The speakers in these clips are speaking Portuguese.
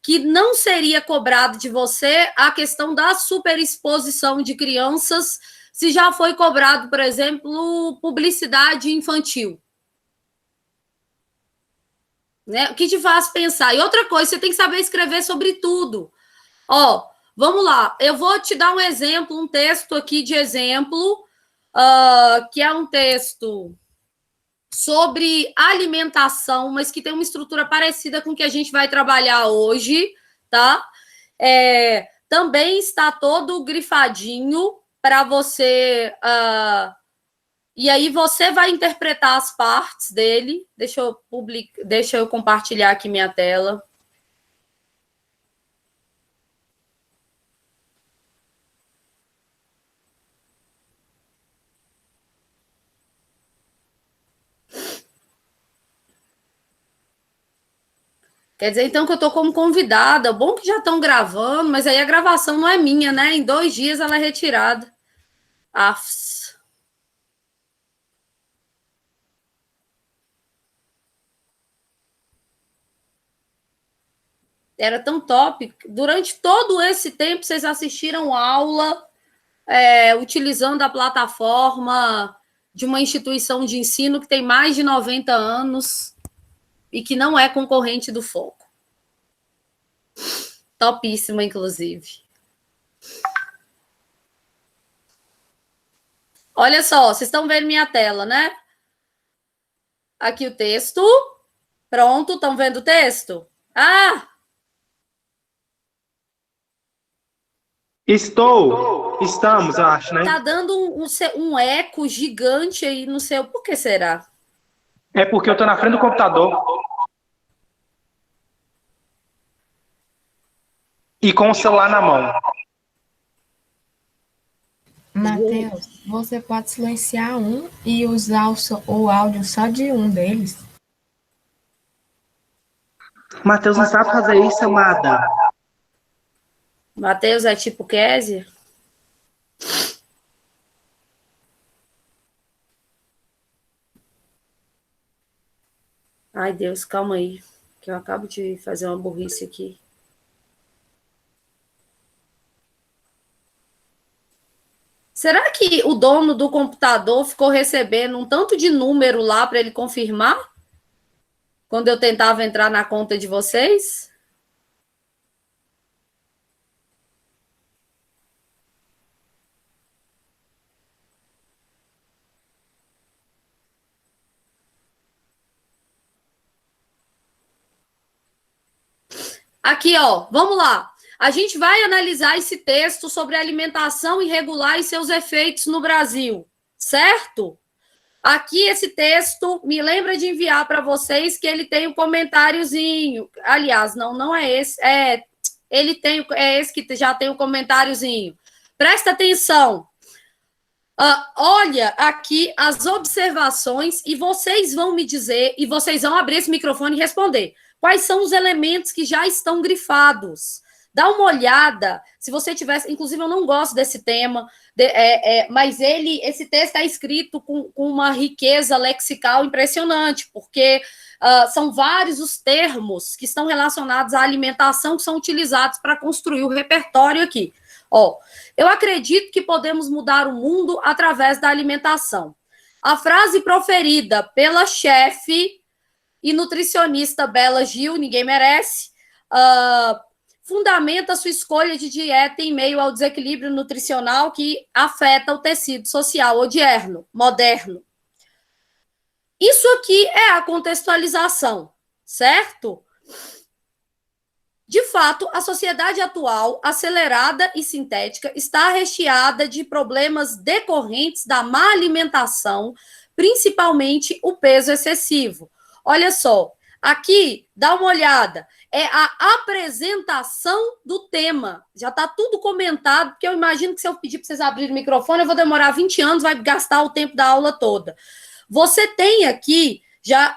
que não seria cobrado de você a questão da superexposição de crianças, se já foi cobrado, por exemplo, publicidade infantil. Né? O que te faz pensar? E outra coisa, você tem que saber escrever sobre tudo. Ó, vamos lá, eu vou te dar um exemplo, um texto aqui de exemplo, que é um texto sobre alimentação, mas que tem uma estrutura parecida com o que a gente vai trabalhar hoje, tá? Também está todo grifadinho para você... e aí você vai interpretar as partes dele. Deixa eu compartilhar aqui minha tela. Quer dizer, então, que eu estou como convidada. Bom que já estão gravando, mas aí a gravação não é minha, né? Em 2 dias ela é retirada. Afs. Era tão top. Durante todo esse tempo, vocês assistiram aula utilizando a plataforma de uma instituição de ensino que tem mais de 90 anos e que não é concorrente do Foco. Topíssima, inclusive. Olha só, vocês estão vendo minha tela, né? Aqui o texto. Pronto, estão vendo o texto? Estamos, acho, né? Tá dando um eco gigante aí no seu... Por que será? É porque eu tô na frente do computador. E com o celular na mão. Matheus, você pode silenciar um e usar o áudio só de um deles? Matheus não sabe fazer isso, amada. Matheus é tipo Kézia? Ai, Deus, calma aí, que eu acabo de fazer uma burrice aqui. Será que o dono do computador ficou recebendo um tanto de número lá para ele confirmar? Quando eu tentava entrar na conta de vocês? Aqui, ó, vamos lá. A gente vai analisar esse texto sobre alimentação irregular e seus efeitos no Brasil, certo? Aqui esse texto, me lembra de enviar para vocês que ele tem um comentáriozinho. Aliás, não é esse, é esse que já tem um comentáriozinho. Presta atenção. Olha aqui as observações e vocês vão me dizer, e vocês vão abrir esse microfone e responder. Quais são os elementos que já estão grifados? Dá uma olhada, se você tivesse... Inclusive, eu não gosto desse tema, mas esse texto é escrito com uma riqueza lexical impressionante, porque são vários os termos que estão relacionados à alimentação que são utilizados para construir o repertório aqui. Ó, eu acredito que podemos mudar o mundo através da alimentação. A frase proferida pela chefe e nutricionista Bela Gil, ninguém merece, fundamenta sua escolha de dieta em meio ao desequilíbrio nutricional que afeta o tecido social moderno. Isso aqui é a contextualização, certo? De fato, a sociedade atual, acelerada e sintética, está recheada de problemas decorrentes da má alimentação, principalmente o peso excessivo. Olha só, aqui, dá uma olhada, é a apresentação do tema. Já está tudo comentado, porque eu imagino que se eu pedir para vocês abrirem o microfone, eu vou demorar 20 anos, vai gastar o tempo da aula toda. Você tem aqui, já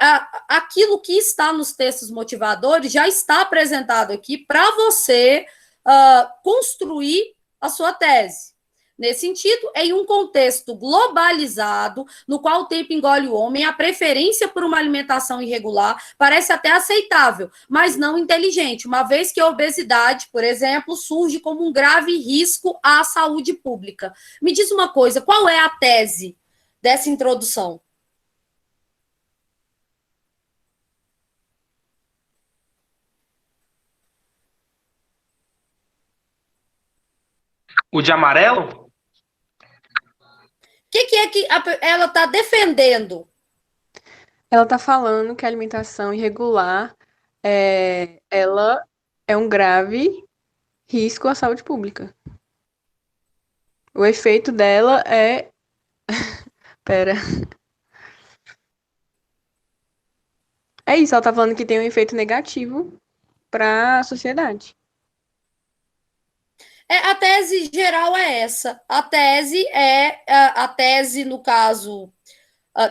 aquilo que está nos textos motivadores já está apresentado aqui para você construir a sua tese. Nesse sentido, em um contexto globalizado, no qual o tempo engole o homem, a preferência por uma alimentação irregular parece até aceitável, mas não inteligente, uma vez que a obesidade, por exemplo, surge como um grave risco à saúde pública. Me diz uma coisa, qual é a tese dessa introdução? O de amarelo? O que é que ela está defendendo? Ela está falando que a alimentação irregular ela é um grave risco à saúde pública. O efeito dela é... Pera. É isso, ela está falando que tem um efeito negativo para a sociedade. A tese geral é essa. A tese, no caso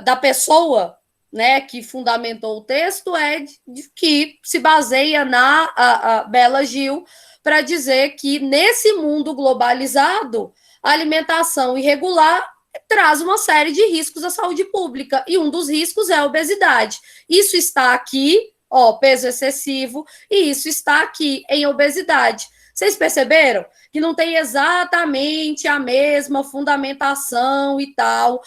da pessoa, né, que fundamentou o texto, é de que se baseia na Bela Gil para dizer que nesse mundo globalizado, a alimentação irregular traz uma série de riscos à saúde pública, e um dos riscos é a obesidade. Isso está aqui, peso excessivo, e isso está aqui em obesidade. Vocês perceberam que não tem exatamente a mesma fundamentação e tal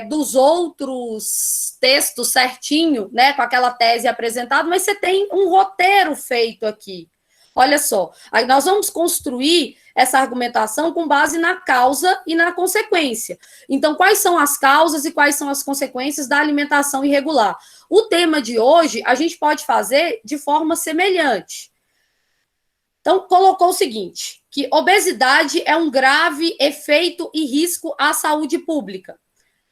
dos outros textos certinho, né, com aquela tese apresentada, mas você tem um roteiro feito aqui. Olha só, aí nós vamos construir essa argumentação com base na causa e na consequência. Então, quais são as causas e quais são as consequências da alimentação irregular? O tema de hoje a gente pode fazer de forma semelhante. Então, colocou o seguinte, que obesidade é um grave efeito e risco à saúde pública.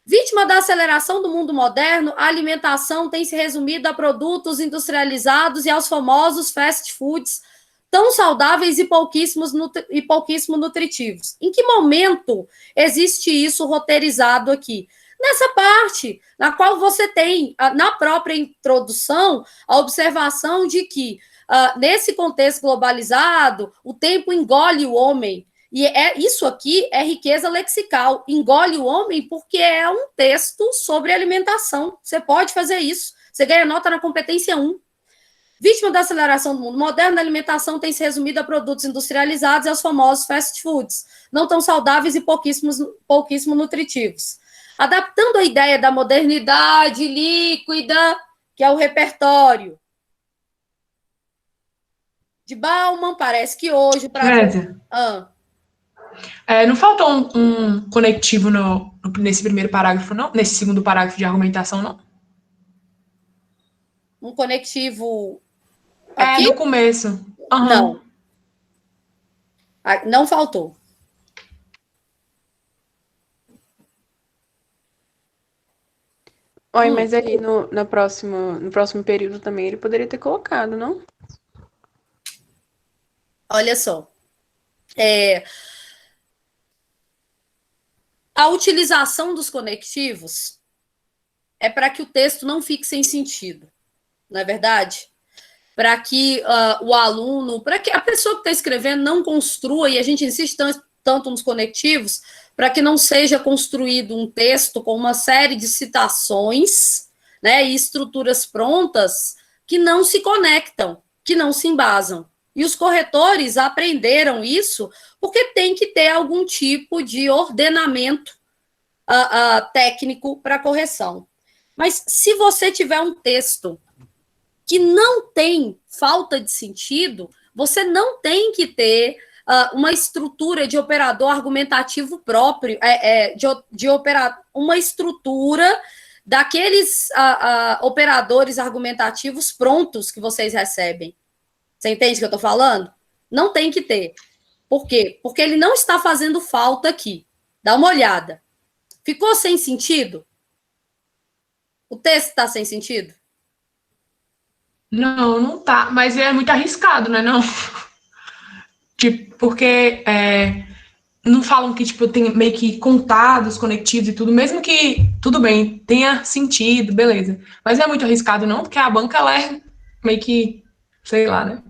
Vítima da aceleração do mundo moderno, a alimentação tem se resumido a produtos industrializados e aos famosos fast foods, tão saudáveis e pouquíssimo nutritivos. Em que momento existe isso roteirizado aqui? Nessa parte, na qual você tem, na própria introdução, a observação de que, nesse contexto globalizado, o tempo engole o homem. E isso aqui é riqueza lexical. Engole o homem porque é um texto sobre alimentação. Você pode fazer isso. Você ganha nota na competência 1. Vítima da aceleração do mundo moderno, a alimentação tem se resumido a produtos industrializados e aos famosos fast foods, não tão saudáveis e pouquíssimo nutritivos. Adaptando a ideia da modernidade líquida, que é o repertório de Bauman, parece que hoje... Não faltou um conectivo nesse primeiro parágrafo, não? Nesse segundo parágrafo de argumentação, não? Um conectivo... aqui? No começo. Uhum. Não. Não faltou. Oi, mas ali no próximo período também ele poderia ter colocado, não? Olha só. A utilização dos conectivos é para que o texto não fique sem sentido, não é verdade? Para que o aluno, para que a pessoa que está escrevendo não construa, e a gente insiste tanto nos conectivos, para que não seja construído um texto com uma série de citações, né, e estruturas prontas que não se conectam, que não se embasam. E os corretores aprenderam isso porque tem que ter algum tipo de ordenamento técnico para correção. Mas se você tiver um texto que não tem falta de sentido, você não tem que ter uma estrutura de operador argumentativo próprio, uma estrutura daqueles operadores argumentativos prontos que vocês recebem. Você entende o que eu estou falando? Não tem que ter. Por quê? Porque ele não está fazendo falta aqui. Dá uma olhada. Ficou sem sentido? O texto está sem sentido? Não, não tá. Mas é muito arriscado, né? Não. Tipo, porque não falam que tipo, tem meio que contados, conectivos e tudo, mesmo que, tudo bem, tenha sentido, beleza. Mas é muito arriscado, não, porque a banca, ela é meio que, sei lá, né?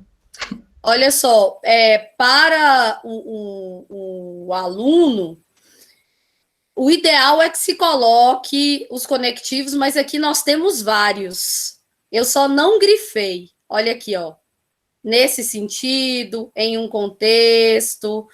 Olha só, para o aluno, o ideal é que se coloque os conectivos, mas aqui nós temos vários. Eu só não grifei. Olha aqui, ó. Nesse sentido, em um contexto.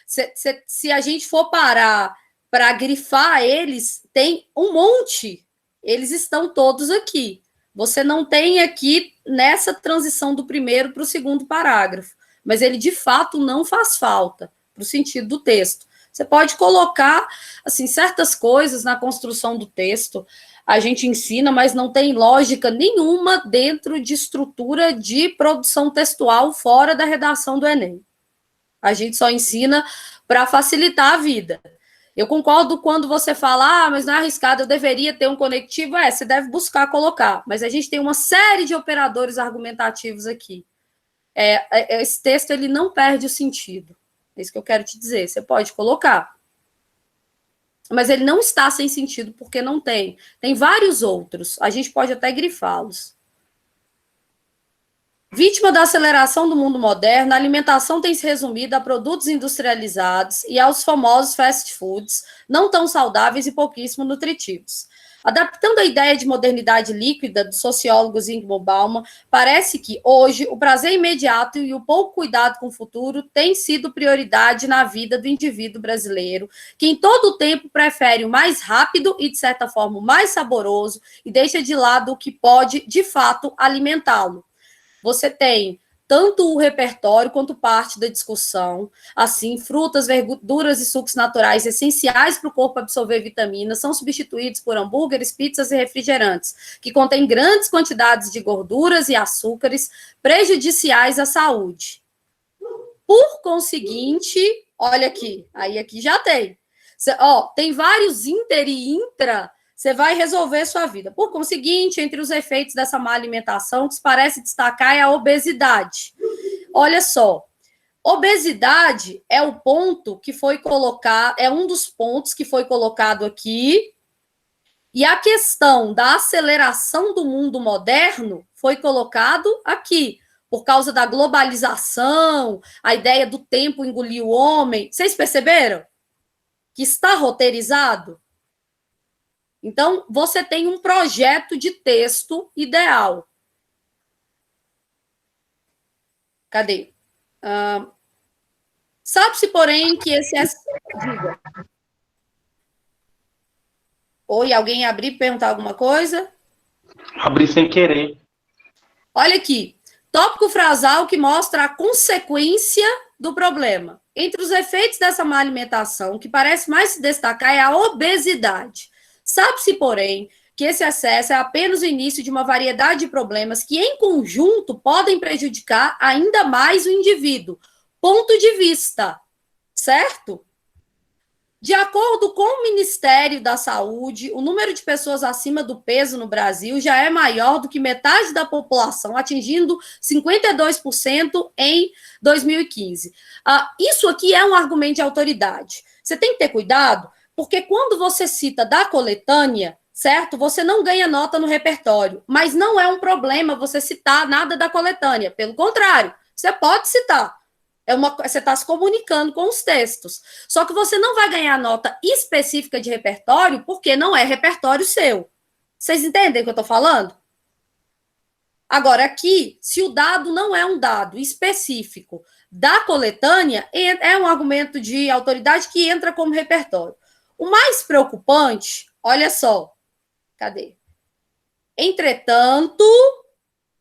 Se a gente for parar para grifar eles, tem um monte. Eles estão todos aqui. Você não tem aqui nessa transição do primeiro para o segundo parágrafo, mas ele de fato não faz falta para o sentido do texto. Você pode colocar assim certas coisas na construção do texto, a gente ensina, mas não tem lógica nenhuma dentro de estrutura de produção textual fora da redação do Enem. A gente só ensina para facilitar a vida. Eu concordo quando você fala, mas não é arriscado, eu deveria ter um conectivo. Você deve buscar colocar, mas a gente tem uma série de operadores argumentativos aqui. Esse texto ele não perde o sentido. É isso que eu quero te dizer. Você pode colocar, mas ele não está sem sentido porque não tem. Tem vários outros. A gente pode até grifá-los. Vítima da aceleração do mundo moderno, a alimentação tem se resumido a produtos industrializados e aos famosos fast foods, não tão saudáveis e pouquíssimo nutritivos. Adaptando a ideia de modernidade líquida do sociólogo Zygmunt Bauman, parece que, hoje, o prazer imediato e o pouco cuidado com o futuro têm sido prioridade na vida do indivíduo brasileiro, que em todo o tempo prefere o mais rápido e, de certa forma, o mais saboroso e deixa de lado o que pode, de fato, alimentá-lo. Você tem tanto o repertório quanto parte da discussão, assim, frutas, verduras e sucos naturais essenciais para o corpo absorver vitaminas são substituídos por hambúrgueres, pizzas e refrigerantes, que contêm grandes quantidades de gorduras e açúcares prejudiciais à saúde. Por conseguinte, olha aqui, aí aqui já tem. Tem vários inter e intra. Você vai resolver sua vida. Por conseguinte, entre os efeitos dessa má alimentação, o que se parece destacar é a obesidade. Olha só, obesidade é o ponto que foi colocado, é um dos pontos que foi colocado aqui, e a questão da aceleração do mundo moderno foi colocado aqui, por causa da globalização, a ideia do tempo engolir o homem. Vocês perceberam? Que está roteirizado? Então, você tem um projeto de texto ideal. Cadê? Sabe-se, porém, que esse... Diga. Oi, alguém abrir e perguntar alguma coisa? Abri sem querer. Olha aqui. Tópico frasal que mostra a consequência do problema. Entre os efeitos dessa má alimentação, o que parece mais se destacar é a obesidade. Sabe-se, porém, que esse excesso é apenas o início de uma variedade de problemas que, em conjunto, podem prejudicar ainda mais o indivíduo. Ponto de vista, certo? De acordo com o Ministério da Saúde, o número de pessoas acima do peso no Brasil já é maior do que metade da população, atingindo 52% em 2015. Isso aqui é um argumento de autoridade. Você tem que ter cuidado, porque quando você cita da coletânea, certo? Você não ganha nota no repertório, mas não é um problema você citar nada da coletânea. Pelo contrário, você pode citar. Você está se comunicando com os textos. Só que você não vai ganhar nota específica de repertório porque não é repertório seu. Vocês entendem o que eu estou falando? Agora, aqui, se o dado não é um dado específico da coletânea, é um argumento de autoridade que entra como repertório. O mais preocupante, olha só, cadê? Entretanto,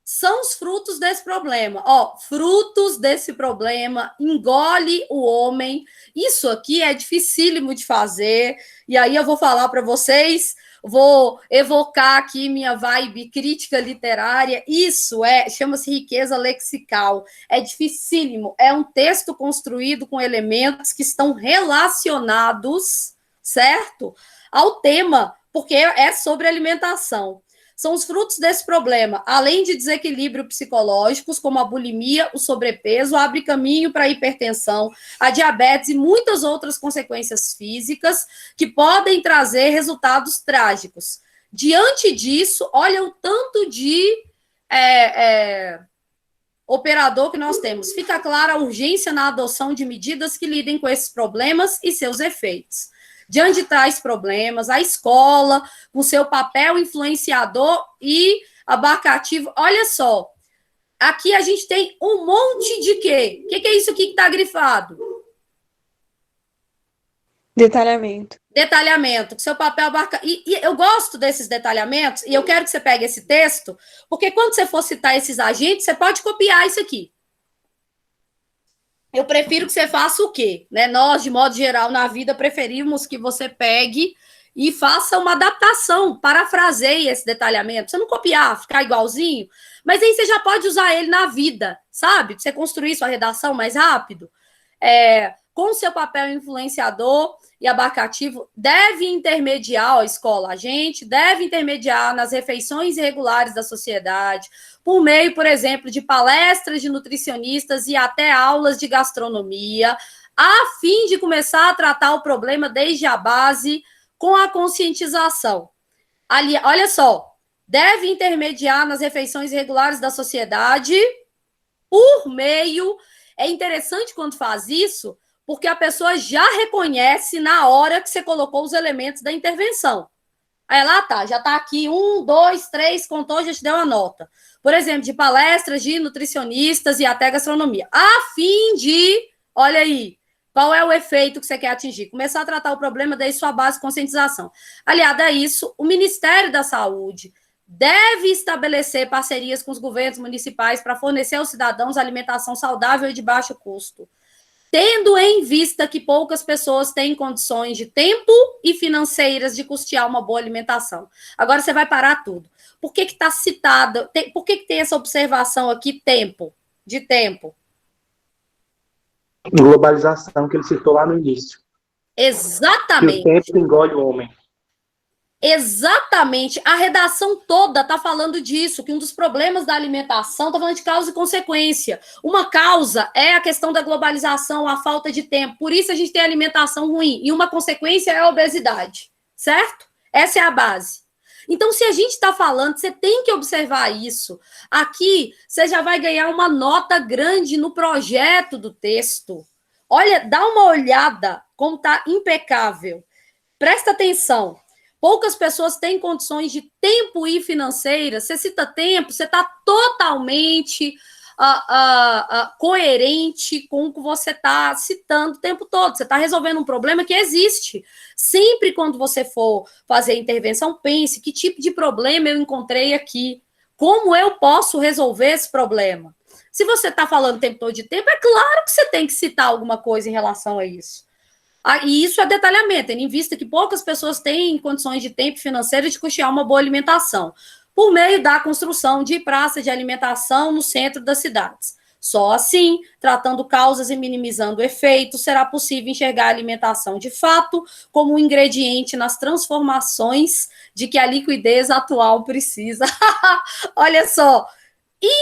são os frutos desse problema. Frutos desse problema, engole o homem. Isso aqui é dificílimo de fazer. E aí eu vou falar para vocês, vou evocar aqui minha vibe crítica literária. Isso chama-se riqueza lexical. É dificílimo. É um texto construído com elementos que estão relacionados, certo? Ao tema, porque é sobre alimentação. São os frutos desse problema, além de desequilíbrios psicológicos, como a bulimia, o sobrepeso, abre caminho para a hipertensão, a diabetes e muitas outras consequências físicas que podem trazer resultados trágicos. Diante disso, olha o tanto de operador que nós temos. Fica clara a urgência na adoção de medidas que lidem com esses problemas e seus efeitos. Diante de tais problemas, a escola, com seu papel influenciador e abarcativo, olha só, aqui a gente tem um monte de quê? O que é isso aqui que está grifado? Detalhamento. Detalhamento, que seu papel abarca... E eu gosto desses detalhamentos, e eu quero que você pegue esse texto, porque quando você for citar esses agentes, você pode copiar isso aqui. Eu prefiro que você faça o quê? Né? Nós, de modo geral, na vida, preferimos que você pegue e faça uma adaptação, parafraseie esse detalhamento. Você não copiar, ficar igualzinho, mas aí você já pode usar ele na vida, sabe? Você construir sua redação mais rápido. Com seu papel influenciador e abarcativo, deve intermediar a escola, a gente deve intermediar nas refeições regulares da sociedade, por meio, por exemplo, de palestras de nutricionistas e até aulas de gastronomia, a fim de começar a tratar o problema desde a base com a conscientização. Ali, olha só, deve intermediar nas refeições regulares da sociedade por meio... É interessante quando faz isso, porque a pessoa já reconhece na hora que você colocou os elementos da intervenção. Aí lá tá, já tá aqui, 1, 2, 3, contou, já te deu a nota. Por exemplo, de palestras de nutricionistas e até gastronomia. A fim de, olha aí, qual é o efeito que você quer atingir? Começar a tratar o problema desde sua base de conscientização. Aliado a isso, o Ministério da Saúde deve estabelecer parcerias com os governos municipais para fornecer aos cidadãos alimentação saudável e de baixo custo, tendo em vista que poucas pessoas têm condições de tempo e financeiras de custear uma boa alimentação. Agora você vai parar tudo. Por que está citada? Por que tem essa observação aqui, tempo? De tempo. Globalização que ele citou lá no início. Exatamente. Que o tempo engole o homem. Exatamente. A redação toda está falando disso, que um dos problemas da alimentação está falando de causa e consequência. Uma causa é a questão da globalização, a falta de tempo. Por isso a gente tem alimentação ruim. E uma consequência é a obesidade, certo? Essa é a base. Então, se a gente está falando, você tem que observar isso. Aqui, você já vai ganhar uma nota grande no projeto do texto. Olha, dá uma olhada como está impecável. Presta atenção. Poucas pessoas têm condições de tempo e financeira. Você cita tempo, você está totalmente coerente com o que você está citando o tempo todo. Você está resolvendo um problema que existe. Sempre quando você for fazer intervenção, pense que tipo de problema eu encontrei aqui. Como eu posso resolver esse problema? Se você está falando o tempo todo de tempo, é claro que você tem que citar alguma coisa em relação a isso. E isso é detalhamento, tendo em vista que poucas pessoas têm condições de tempo financeiro de custear uma boa alimentação, por meio da construção de praças de alimentação no centro das cidades. Só assim, tratando causas e minimizando efeitos, será possível enxergar a alimentação de fato como um ingrediente nas transformações de que a liquidez atual precisa. Olha só,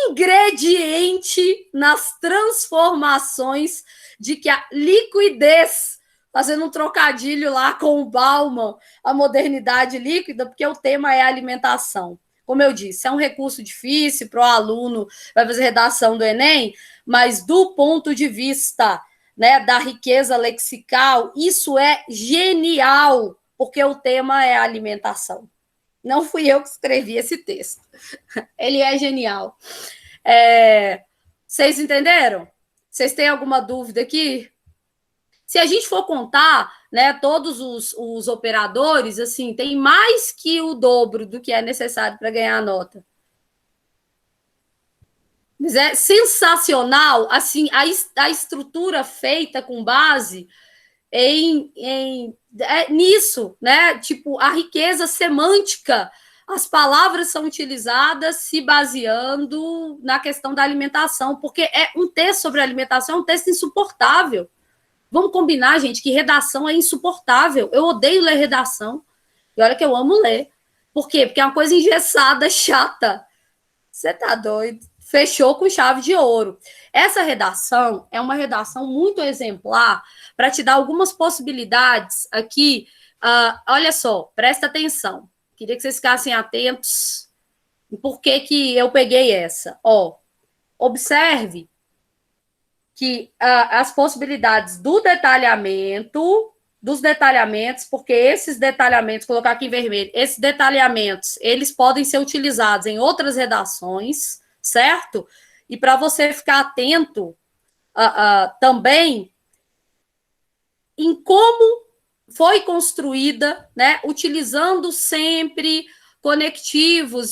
ingrediente nas transformações de que a liquidez, fazendo um trocadilho lá com o Bauman, a modernidade líquida, porque o tema é alimentação. Como eu disse, é um recurso difícil para o aluno, vai fazer redação do Enem, mas do ponto de vista, né, da riqueza lexical, isso é genial, porque o tema é alimentação. Não fui eu que escrevi esse texto. Ele é genial. Vocês entenderam? Vocês têm alguma dúvida aqui? Se a gente for contar, né, todos os operadores, assim, tem mais que o dobro do que é necessário para ganhar a nota. Mas é sensacional, assim, a estrutura feita com base nisso, né? Tipo, a riqueza semântica, as palavras são utilizadas se baseando na questão da alimentação, porque é um texto sobre alimentação, é um texto insuportável. Vamos combinar, gente, que redação é insuportável. Eu odeio ler redação. E olha que eu amo ler. Por quê? Porque é uma coisa engessada, chata. Você tá doido? Fechou com chave de ouro. Essa redação é uma redação muito exemplar para te dar algumas possibilidades aqui. Olha só, presta atenção. Queria que vocês ficassem atentos. Por que eu peguei essa? observe que as possibilidades dos detalhamentos, porque esses detalhamentos, colocar aqui em vermelho, esses detalhamentos, eles podem ser utilizados em outras redações, certo? E para você ficar atento também em como foi construída, né, utilizando sempre conectivos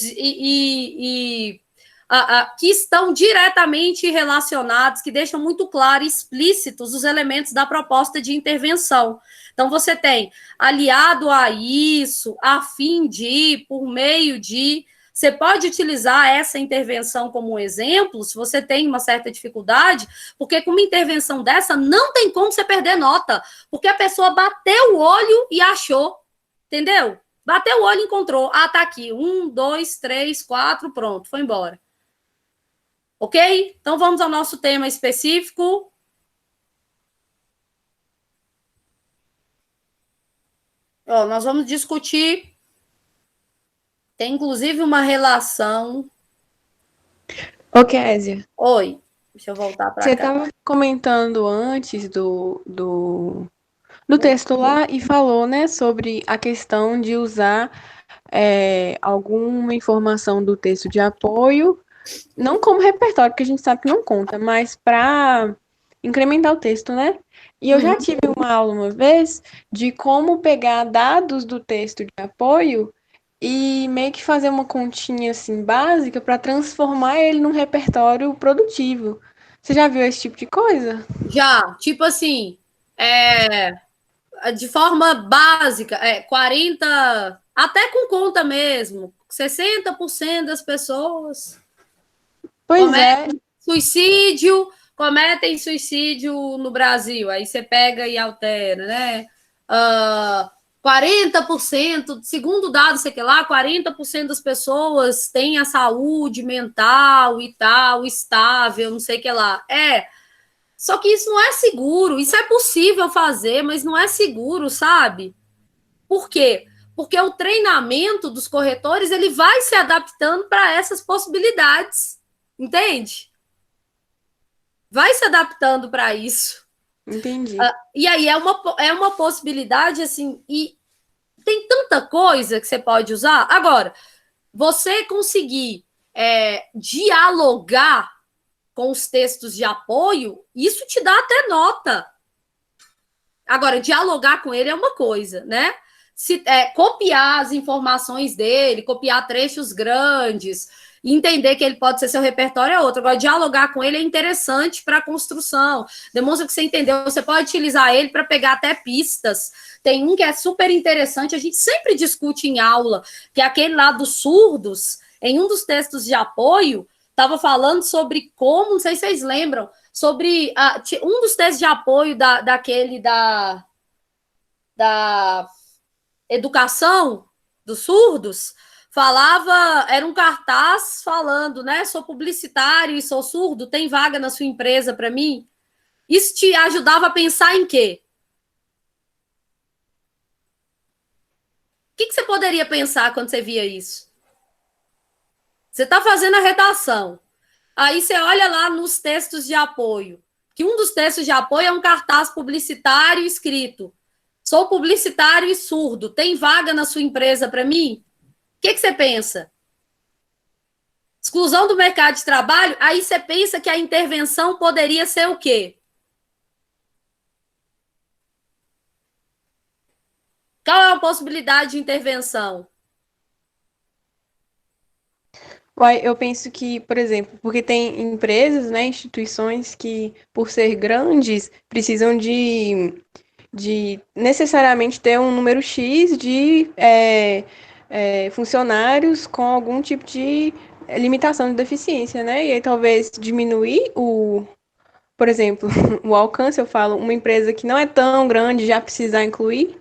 que estão diretamente relacionados, que deixam muito claro e explícitos os elementos da proposta de intervenção. Então, você tem aliado a isso, a fim de, por meio de... Você pode utilizar essa intervenção como um exemplo, se você tem uma certa dificuldade, porque com uma intervenção dessa, não tem como você perder nota, porque a pessoa bateu o olho e achou, entendeu? Bateu o olho e encontrou. Ah, tá aqui. 1, 2, 3, 4, pronto, foi embora. Ok? Então, vamos ao nosso tema específico. Ó, nós vamos discutir... Tem, inclusive, uma relação... Ô, Kézia. Oi, deixa eu voltar para cá. Você estava comentando antes do texto lá e falou, né, sobre a questão de usar alguma informação do texto de apoio, não como repertório, porque a gente sabe que não conta, mas para incrementar o texto, né? E eu já tive uma aula uma vez de como pegar dados do texto de apoio e meio que fazer uma continha assim básica para transformar ele num repertório produtivo. Você já viu esse tipo de coisa? Já, tipo assim, de forma básica, 40, até com conta mesmo, 60% das pessoas cometem suicídio no Brasil. Aí você pega e altera, né? 40%, segundo dado, sei que lá, 40% das pessoas têm a saúde mental e tal, estável, não sei o que lá. Só que isso não é seguro. Isso é possível fazer, mas não é seguro, sabe? Por quê? Porque o treinamento dos corretores, ele vai se adaptando para essas possibilidades. Entende? Vai se adaptando para isso. Entendi. E aí é uma possibilidade, assim, e tem tanta coisa que você pode usar. Agora, você conseguir dialogar com os textos de apoio, isso te dá até nota. Agora, dialogar com ele é uma coisa, né? Copiar as informações dele, copiar trechos grandes, entender que ele pode ser seu repertório é outro. Agora, dialogar com ele é interessante para a construção. Demonstra que você entendeu. Você pode utilizar ele para pegar até pistas. Tem um que é super interessante, a gente sempre discute em aula, que é aquele lá dos surdos. Em um dos textos de apoio, estava falando sobre como, não sei se vocês lembram, sobre um dos textos de apoio daquele da educação dos surdos, era um cartaz falando, né? Sou publicitário e sou surdo, tem vaga na sua empresa para mim? Isso te ajudava a pensar em quê? O que você poderia pensar quando você via isso? Você está fazendo a redação. Aí você olha lá nos textos de apoio, que um dos textos de apoio é um cartaz publicitário escrito: sou publicitário e surdo, tem vaga na sua empresa para mim? O que você pensa? Exclusão do mercado de trabalho? Aí você pensa que a intervenção poderia ser o quê? Qual é a possibilidade de intervenção? Eu penso que, por exemplo, porque tem empresas, né, instituições que, por ser grandes, precisam de necessariamente ter um número X de funcionários com algum tipo de limitação de deficiência, né? E aí talvez diminuir por exemplo, o alcance, eu falo, uma empresa que não é tão grande já precisar incluir.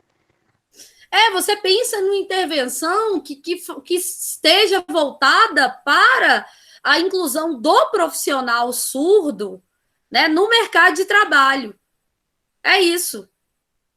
Você pensa numa intervenção que esteja voltada para a inclusão do profissional surdo, né, no mercado de trabalho. É isso.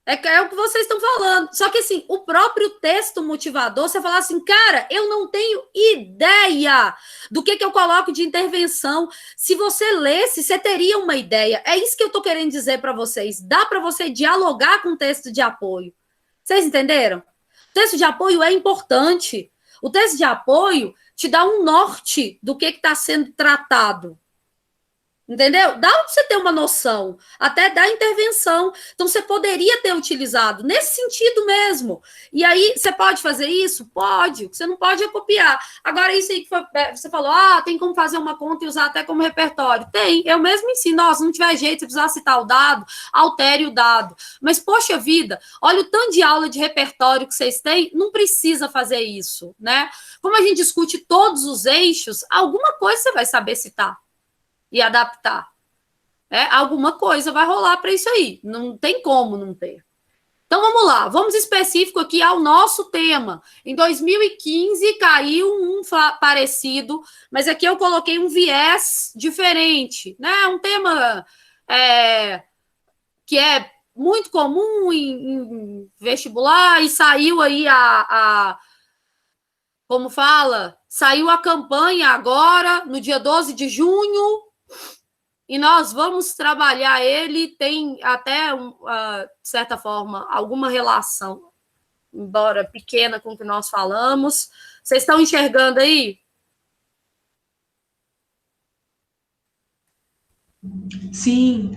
É o que vocês estão falando. Só que, assim, o próprio texto motivador, você fala assim, cara, eu não tenho ideia do que eu coloco de intervenção. Se você lesse, você teria uma ideia. É isso que eu estou querendo dizer para vocês. Dá para você dialogar com o texto de apoio. Vocês entenderam? O texto de apoio é importante. O texto de apoio te dá um norte do que está sendo tratado. Entendeu? Dá para você ter uma noção, até da intervenção. Então, você poderia ter utilizado nesse sentido mesmo. E aí, você pode fazer isso? Pode. O que você não pode é copiar. Agora, isso aí que você falou, tem como fazer uma conta e usar até como repertório. Tem. Eu mesmo ensino. Se não tiver jeito, você precisar citar o dado, altere o dado. Mas, poxa vida, olha o tanto de aula de repertório que vocês têm, não precisa fazer isso, né? Como a gente discute todos os eixos, alguma coisa você vai saber citar e adaptar. Alguma coisa vai rolar para isso aí. Não tem como não ter. Então, vamos lá. Vamos específico aqui ao nosso tema. Em 2015, caiu um parecido, mas aqui eu coloquei um viés diferente, né? Um tema que é muito comum em vestibular e saiu aí como fala? Saiu a campanha agora, no dia 12 de junho, e nós vamos trabalhar ele, tem até, de certa forma, alguma relação, embora pequena com o que nós falamos. Vocês estão enxergando aí? Sim.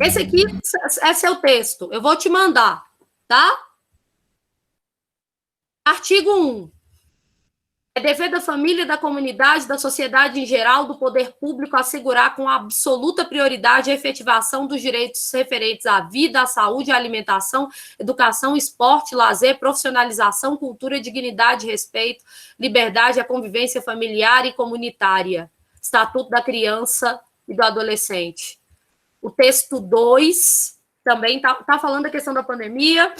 Esse aqui é seu texto, eu vou te mandar, tá? Artigo 1. É dever da família, da comunidade, da sociedade em geral, do poder público assegurar com absoluta prioridade a efetivação dos direitos referentes à vida, à saúde, à alimentação, educação, esporte, lazer, profissionalização, cultura, dignidade, respeito, liberdade, a convivência familiar e comunitária. Estatuto da Criança e do Adolescente. O texto 2 também está falando da questão da pandemia.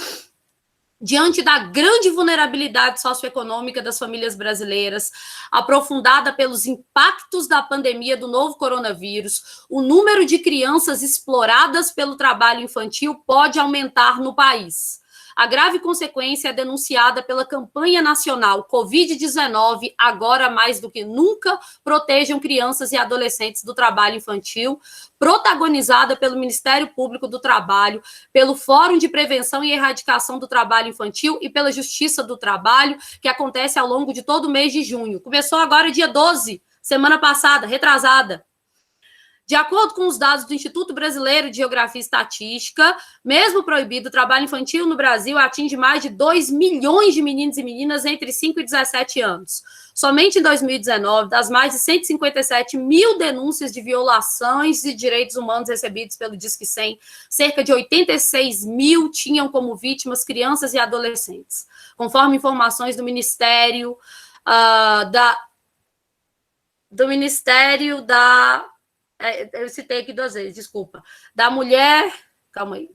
Diante da grande vulnerabilidade socioeconômica das famílias brasileiras, aprofundada pelos impactos da pandemia do novo coronavírus, o número de crianças exploradas pelo trabalho infantil pode aumentar no país. A grave consequência é denunciada pela campanha nacional Covid-19, agora mais do que nunca, protejam crianças e adolescentes do trabalho infantil, protagonizada pelo Ministério Público do Trabalho, pelo Fórum de Prevenção e Erradicação do Trabalho Infantil e pela Justiça do Trabalho, que acontece ao longo de todo o mês de junho. Começou agora dia 12, semana passada, retrasada. De acordo com os dados do Instituto Brasileiro de Geografia e Estatística, mesmo proibido, o trabalho infantil no Brasil atinge mais de 2 milhões de meninos e meninas entre 5 e 17 anos. Somente em 2019, das mais de 157 mil denúncias de violações de direitos humanos recebidos pelo Disque 100, cerca de 86 mil tinham como vítimas crianças e adolescentes. Conforme informações do Ministério eu citei aqui 2 vezes, desculpa. Da mulher... Calma aí.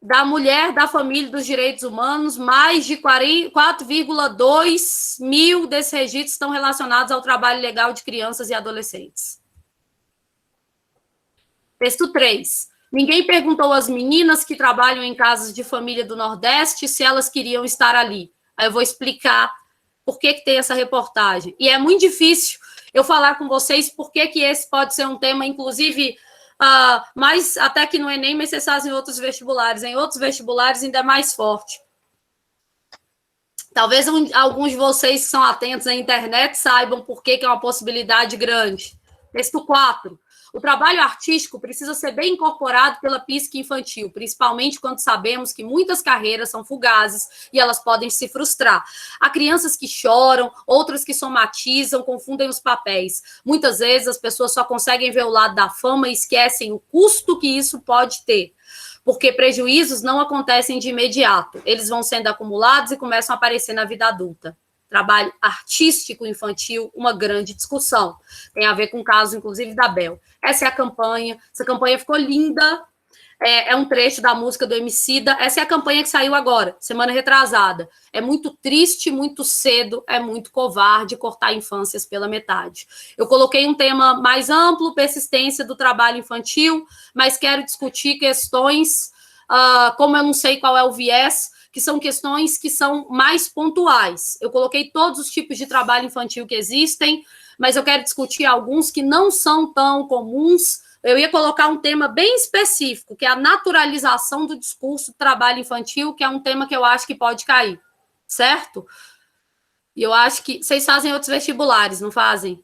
Da mulher, da família e dos direitos humanos, mais de 4,2 mil desses registros estão relacionados ao trabalho ilegal de crianças e adolescentes. Texto 3. Ninguém perguntou às meninas que trabalham em casas de família do Nordeste se elas queriam estar ali. Aí eu vou explicar por que tem essa reportagem. E é muito difícil eu falar com vocês por que esse pode ser um tema, inclusive, mais até que no Enem, mas vocês fazem em outros vestibulares. Em outros vestibulares ainda é mais forte. Talvez alguns de vocês que são atentos à internet saibam por que é uma possibilidade grande. Texto 4. O trabalho artístico precisa ser bem incorporado pela psique infantil, principalmente quando sabemos que muitas carreiras são fugazes e elas podem se frustrar. Há crianças que choram, outras que somatizam, confundem os papéis. Muitas vezes as pessoas só conseguem ver o lado da fama e esquecem o custo que isso pode ter, porque prejuízos não acontecem de imediato. Eles vão sendo acumulados e começam a aparecer na vida adulta. Trabalho artístico infantil, uma grande discussão. Tem a ver com o caso, inclusive, da Bel. Essa é a campanha. Essa campanha ficou linda. é um trecho da música do Emicida. Essa é a campanha que saiu agora, semana retrasada. É muito triste, muito cedo, é muito covarde cortar infâncias pela metade. Eu coloquei um tema mais amplo, persistência do trabalho infantil, mas quero discutir questões, como eu não sei qual é o viés, que são questões que são mais pontuais. Eu coloquei todos os tipos de trabalho infantil que existem, mas eu quero discutir alguns que não são tão comuns. Eu ia colocar um tema bem específico, que é a naturalização do discurso do trabalho infantil, que é um tema que eu acho que pode cair, certo? E eu acho que... Vocês fazem outros vestibulares, não fazem?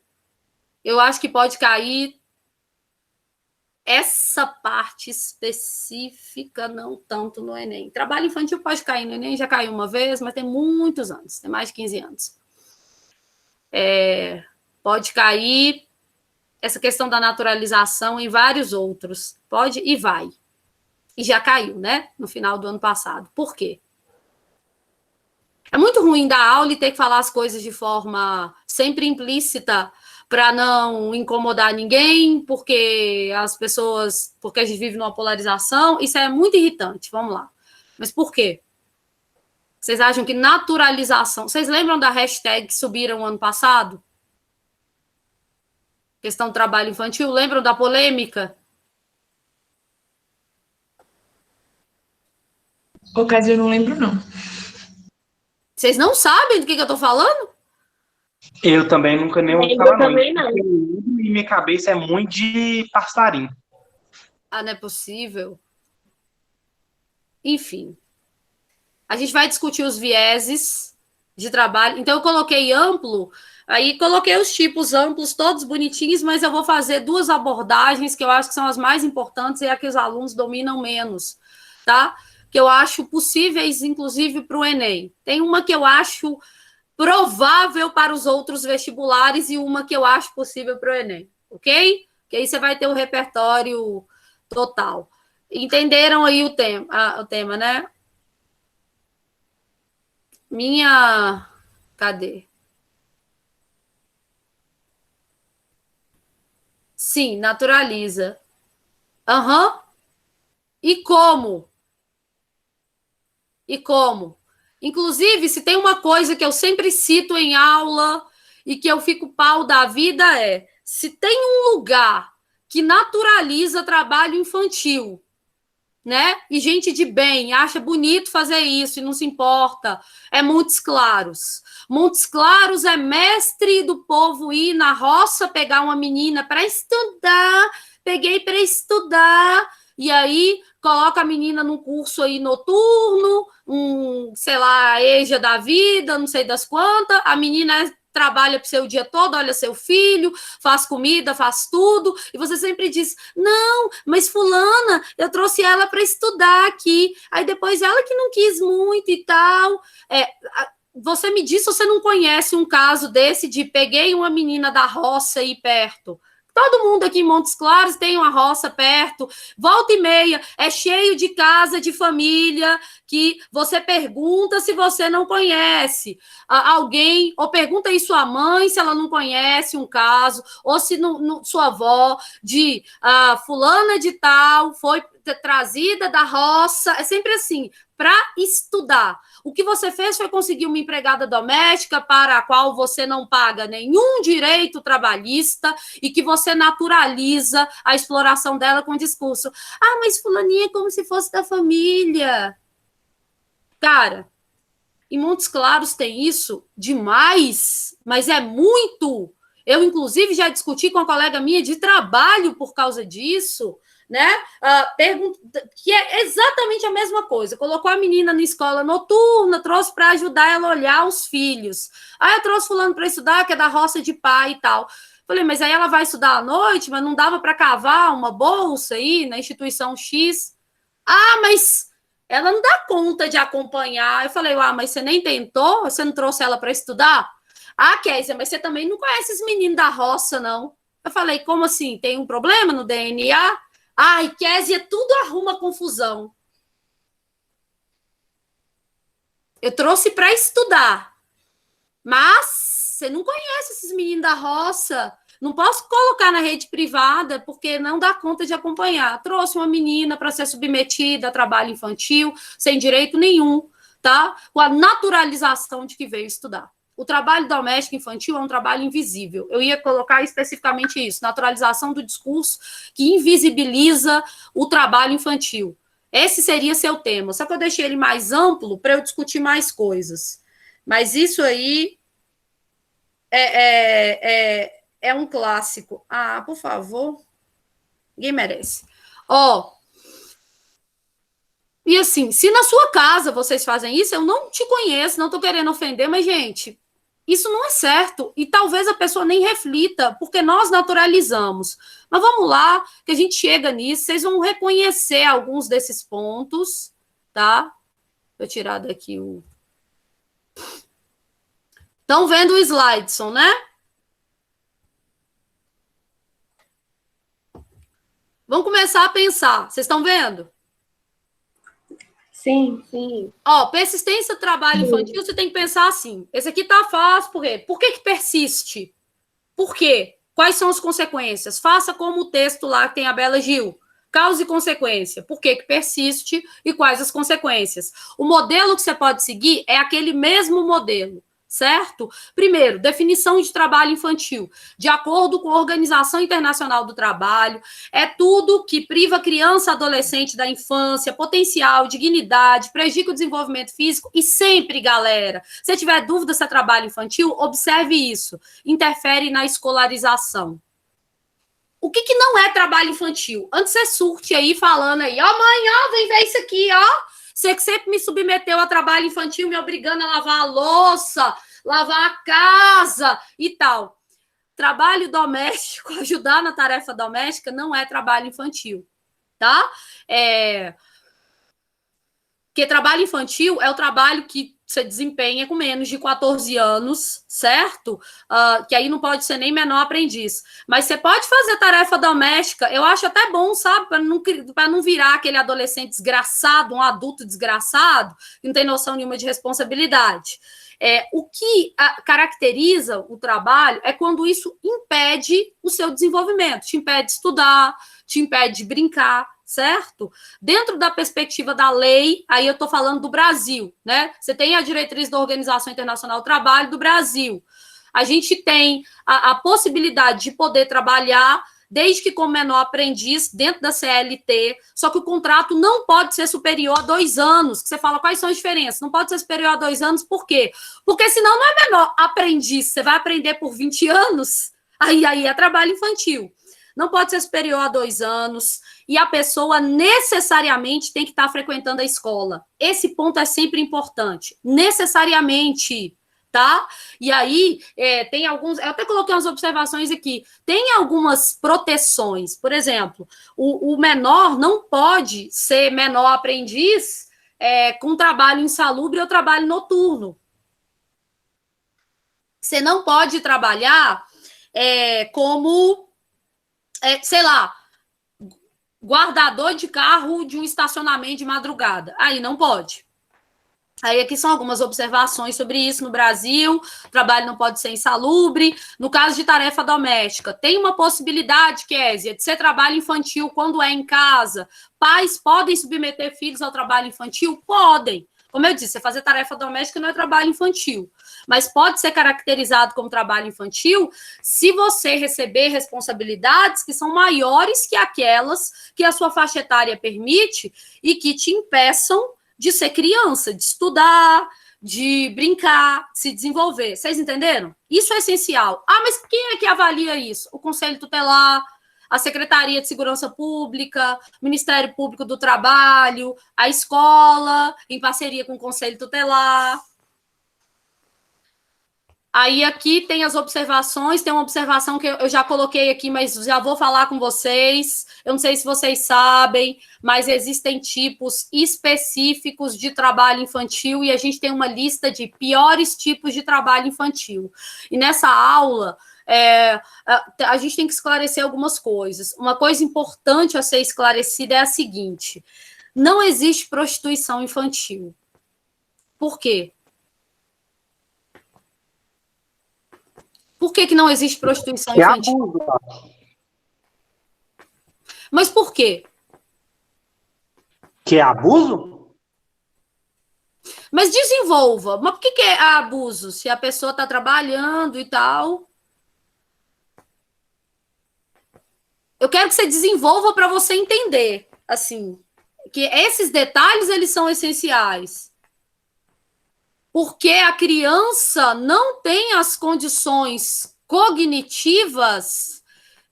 Eu acho que pode cair essa parte específica, não tanto no Enem. Trabalho infantil pode cair no Enem, já caiu uma vez, mas tem muitos anos, tem mais de 15 anos. Pode cair essa questão da naturalização em vários outros. Pode e vai. E já caiu, né? No final do ano passado. Por quê? É muito ruim dar aula e ter que falar as coisas de forma sempre implícita para não incomodar ninguém, porque porque a gente vive numa polarização. Isso é muito irritante. Vamos lá. Mas por quê? Vocês acham que naturalização... Vocês lembram da hashtag que subiram ano passado? Questão do trabalho infantil, lembram da polêmica? Ocasião, eu não lembro, não. Vocês não sabem do que eu estou falando? Eu também nunca nem ouvi Eu falar, não. também não. E minha cabeça é muito de passarinho. Ah, não é possível. Enfim. A gente vai discutir os vieses de trabalho. Então, eu coloquei amplo, aí coloquei os tipos amplos, todos bonitinhos, mas eu vou fazer duas abordagens que eu acho que são as mais importantes e a que os alunos dominam menos, tá? Que eu acho possíveis, inclusive, para o Enem. Tem uma que eu acho provável para os outros vestibulares e uma que eu acho possível para o Enem, ok? Que aí você vai ter o repertório total. Entenderam aí o tema, né? Cadê? Sim, naturaliza. Aham. E como? Inclusive, se tem uma coisa que eu sempre cito em aula e que eu fico pau da vida se tem um lugar que naturaliza trabalho infantil, né? E gente de bem acha bonito fazer isso e não se importa, é Montes Claros. Montes Claros é mestre do povo ir na roça pegar uma menina para estudar, peguei para estudar, e aí coloca a menina num curso aí noturno, sei lá, EJA da vida, não sei das quantas, a menina trabalha para o seu dia todo, olha seu filho, faz comida, faz tudo, e você sempre diz, não, mas fulana, eu trouxe ela para estudar aqui, aí depois ela que não quis muito e tal. Você me disse, você não conhece um caso desse de peguei uma menina da roça aí perto? Todo mundo aqui em Montes Claros tem uma roça perto, volta e meia, é cheio de casa, de família, que você pergunta se você não conhece alguém, ou pergunta aí sua mãe se ela não conhece um caso, ou se sua avó de fulana de tal foi trazida da roça, é sempre assim, para estudar. O que você fez foi conseguir uma empregada doméstica para a qual você não paga nenhum direito trabalhista e que você naturaliza a exploração dela com o discurso. Ah, mas fulaninha é como se fosse da família. Cara, em Montes Claros tem isso demais, mas é muito. Eu, inclusive, já discuti com uma colega minha de trabalho por causa disso, né? Que é exatamente a mesma coisa. Colocou a menina na escola noturna, trouxe para ajudar ela a olhar os filhos. Eu trouxe fulano para estudar, que é da roça de pai e tal. Falei, mas aí ela vai estudar à noite, mas não dava para cavar uma bolsa aí na instituição X? Mas ela não dá conta de acompanhar. Eu falei, mas você nem tentou? Você não trouxe ela para estudar? Kézia, mas você também não conhece os meninos da roça, não. Eu falei, como assim? Tem um problema no DNA? Kézia, tudo arruma confusão. Eu trouxe para estudar. Mas você não conhece esses meninos da roça. Não posso colocar na rede privada porque não dá conta de acompanhar. Trouxe uma menina para ser submetida a trabalho infantil, sem direito nenhum, tá? Com a naturalização de que veio estudar. O trabalho doméstico infantil é um trabalho invisível. Eu ia colocar especificamente isso, naturalização do discurso que invisibiliza o trabalho infantil. Esse seria seu tema. Só que eu deixei ele mais amplo para eu discutir mais coisas. Mas isso aí é um clássico. Ah, por favor. Ninguém merece. E assim, se na sua casa vocês fazem isso, eu não te conheço, não estou querendo ofender, mas, gente, isso não é certo. E talvez a pessoa nem reflita, porque nós naturalizamos. Mas vamos lá, que a gente chega nisso, vocês vão reconhecer alguns desses pontos, tá? Vou tirar daqui o... Estão vendo o Slideson, né? Vamos começar a pensar. Vocês estão vendo? Sim, sim. Persistência do trabalho infantil, você tem que pensar assim. Esse aqui tá fácil, por quê? Por que persiste? Por quê? Quais são as consequências? Faça como o texto lá que tem a Bela Gil. Causa e consequência. Por que persiste e quais as consequências? O modelo que você pode seguir é aquele mesmo modelo, certo? Primeiro, definição de trabalho infantil. De acordo com a Organização Internacional do Trabalho, é tudo que priva criança, adolescente da infância, potencial, dignidade, prejudica o desenvolvimento físico e sempre, galera, se tiver dúvida se é trabalho infantil, observe isso. Interfere na escolarização. O que não é trabalho infantil? Antes você surte aí, falando aí, mãe, vem ver isso aqui, Você que sempre me submeteu a trabalho infantil, me obrigando a lavar a louça, lavar a casa e tal. Trabalho doméstico, ajudar na tarefa doméstica, não é trabalho infantil, tá? Porque trabalho infantil é o trabalho que você desempenha com menos de 14 anos, certo? Que aí não pode ser nem menor aprendiz. Mas você pode fazer tarefa doméstica, eu acho até bom, sabe? Para não virar aquele adolescente desgraçado, um adulto desgraçado, que não tem noção nenhuma de responsabilidade. O que caracteriza o trabalho é quando isso impede o seu desenvolvimento, te impede de estudar, te impede de brincar, certo? Dentro da perspectiva da lei, aí eu estou falando do Brasil, né? Você tem a diretriz da Organização Internacional do Trabalho do Brasil. A gente tem a possibilidade de poder trabalhar desde que como menor aprendiz dentro da CLT, só que o contrato não pode ser superior a 2 anos, que você fala quais são as diferenças, não pode ser superior a 2 anos, por quê? Porque senão não é menor aprendiz, você vai aprender por 20 anos, aí é trabalho infantil. Não pode ser superior a 2 anos, e a pessoa necessariamente tem que estar frequentando a escola. Esse ponto é sempre importante, necessariamente, tá? E aí, tem alguns... Eu até coloquei umas observações aqui. Tem algumas proteções. Por exemplo, o menor não pode ser menor aprendiz com trabalho insalubre ou trabalho noturno. Você não pode trabalhar como, sei lá, guardador de carro de um estacionamento de madrugada. Aí não pode. Aí aqui são algumas observações sobre isso no Brasil. O trabalho não pode ser insalubre. No caso de tarefa doméstica, tem uma possibilidade, Kézia, de ser trabalho infantil quando é em casa. Pais podem submeter filhos ao trabalho infantil? Podem. Como eu disse, fazer tarefa doméstica não é trabalho infantil, mas pode ser caracterizado como trabalho infantil se você receber responsabilidades que são maiores que aquelas que a sua faixa etária permite e que te impeçam de ser criança, de estudar, de brincar, de se desenvolver. Vocês entenderam? Isso é essencial. Mas quem é que avalia isso? O Conselho Tutelar, a Secretaria de Segurança Pública, o Ministério Público do Trabalho, a escola, em parceria com o Conselho Tutelar. Aí aqui tem as observações, tem uma observação que eu já coloquei aqui, mas já vou falar com vocês. Eu não sei se vocês sabem, mas existem tipos específicos de trabalho infantil e a gente tem uma lista de piores tipos de trabalho infantil. E nessa aula, a gente tem que esclarecer algumas coisas. Uma coisa importante a ser esclarecida é a seguinte: não existe prostituição infantil. Por quê? Por que não existe prostituição Que é infantil? abuso. Mas por quê? Que é abuso? Mas desenvolva. Mas por que é abuso? Se a pessoa está trabalhando e tal. Eu quero que você desenvolva para você entender, assim, que esses detalhes, eles são essenciais. Porque a criança não tem as condições cognitivas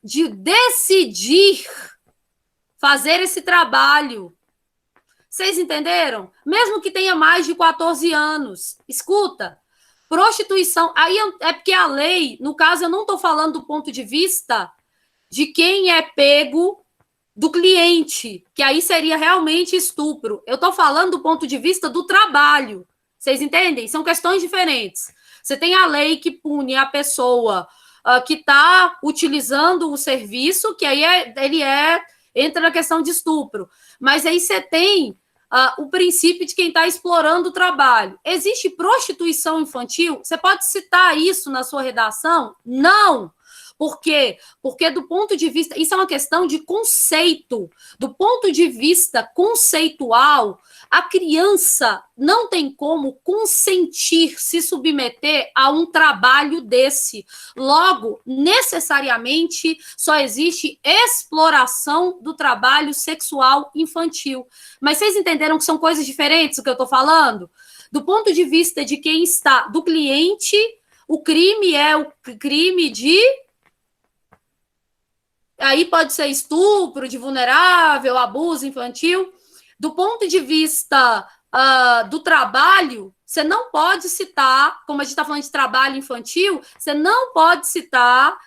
de decidir fazer esse trabalho. Vocês entenderam? Mesmo que tenha mais de 14 anos. Escuta, prostituição... Aí é porque a lei, no caso, eu não estou falando do ponto de vista de quem é pego do cliente, que aí seria realmente estupro. Eu estou falando do ponto de vista do trabalho. Vocês entendem? São questões diferentes. Você tem a lei que pune a pessoa que está utilizando o serviço, que aí entra na questão de estupro. Mas aí você tem o princípio de quem está explorando o trabalho. Existe prostituição infantil? Você pode citar isso na sua redação? Não! Por quê? Porque do ponto de vista... Isso é uma questão de conceito. Do ponto de vista conceitual, a criança não tem como consentir, se submeter a um trabalho desse. Logo, necessariamente, só existe exploração do trabalho sexual infantil. Mas vocês entenderam que são coisas diferentes o que eu estou falando? Do ponto de vista de quem está... Do cliente, o crime é o crime de... Aí pode ser estupro de vulnerável, abuso infantil. Do ponto de vista do trabalho, você não pode citar, como a gente está falando de trabalho infantil, você não pode citar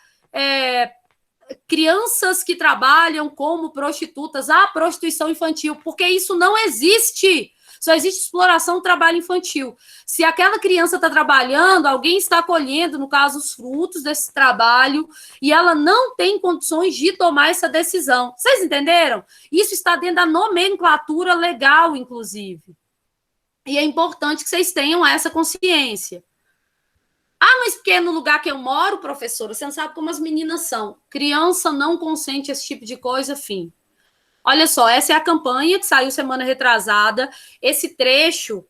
crianças que trabalham como prostitutas, a prostituição infantil, porque isso não existe. Só existe exploração do trabalho infantil. Se aquela criança está trabalhando, alguém está colhendo, no caso, os frutos desse trabalho, e ela não tem condições de tomar essa decisão. Vocês entenderam? Isso está dentro da nomenclatura legal, inclusive. E é importante que vocês tenham essa consciência. Ah, mas porque no lugar que eu moro, professora, você não sabe como as meninas são. Criança não consente esse tipo de coisa, fim. Olha só, essa é a campanha que saiu semana retrasada. Esse trecho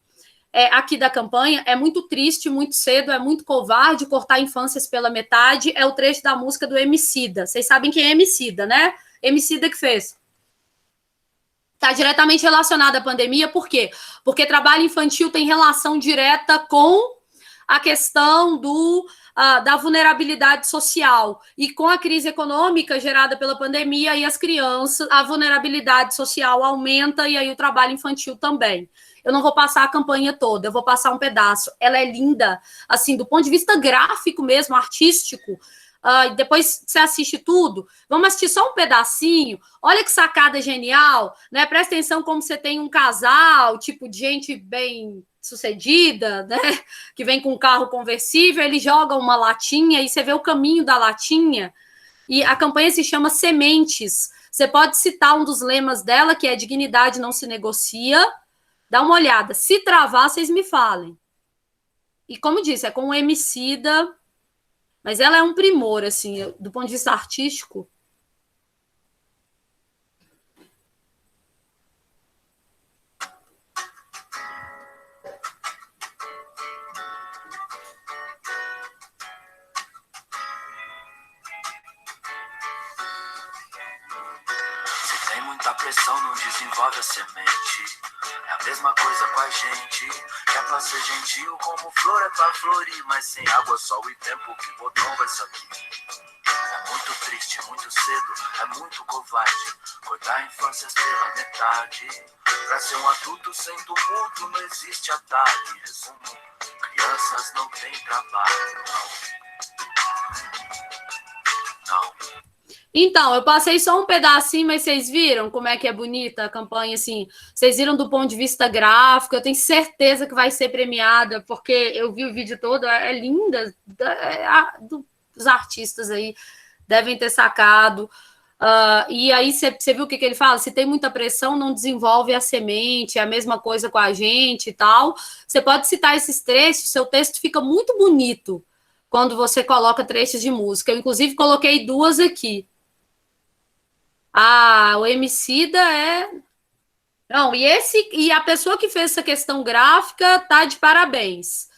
aqui da campanha é muito triste, muito cedo, é muito covarde cortar infâncias pela metade. É o trecho da música do Emicida. Vocês sabem quem é Emicida, né? Emicida que fez. Está diretamente relacionado à pandemia, por quê? Porque trabalho infantil tem relação direta com a questão da vulnerabilidade social. E com a crise econômica gerada pela pandemia, aí as crianças, a vulnerabilidade social aumenta e aí o trabalho infantil também. Eu não vou passar a campanha toda, eu vou passar um pedaço. Ela é linda, assim, do ponto de vista gráfico mesmo, artístico. Depois você assiste tudo, vamos assistir só um pedacinho. Olha que sacada genial, né? Presta atenção como você tem um casal, tipo de gente bem sucedida, né? Que vem com um carro conversível, ele joga uma latinha e você vê o caminho da latinha. E a campanha se chama Sementes. Você pode citar um dos lemas dela, que é dignidade não se negocia. Dá uma olhada. Se travar, vocês me falem. E como disse, é com o Emicida, mas ela é um primor, assim, do ponto de vista artístico. Se tem muita pressão, não desenvolve a semente. É a mesma coisa com a gente. Que é pra ser gentil, como flor é pra florir. Mas sem água, sol e tempo, que botão vai saber. É muito triste, muito cedo, é muito covarde cortar infâncias pela metade. Pra ser um adulto sem tumulto, não existe atalho. Resumo, crianças não têm trabalho, não. Então, eu passei só um pedacinho, mas vocês viram como é que é bonita a campanha, assim? Vocês viram do ponto de vista gráfico, eu tenho certeza que vai ser premiada, porque eu vi o vídeo todo, é linda, os artistas aí devem ter sacado. E aí você viu o que ele fala? Se tem muita pressão, não desenvolve a semente, é a mesma coisa com a gente e tal. Você pode citar esses trechos, seu texto fica muito bonito quando você coloca trechos de música. Eu, inclusive, coloquei 2 aqui. O Emicida é... Não, e a pessoa que fez essa questão gráfica tá de parabéns.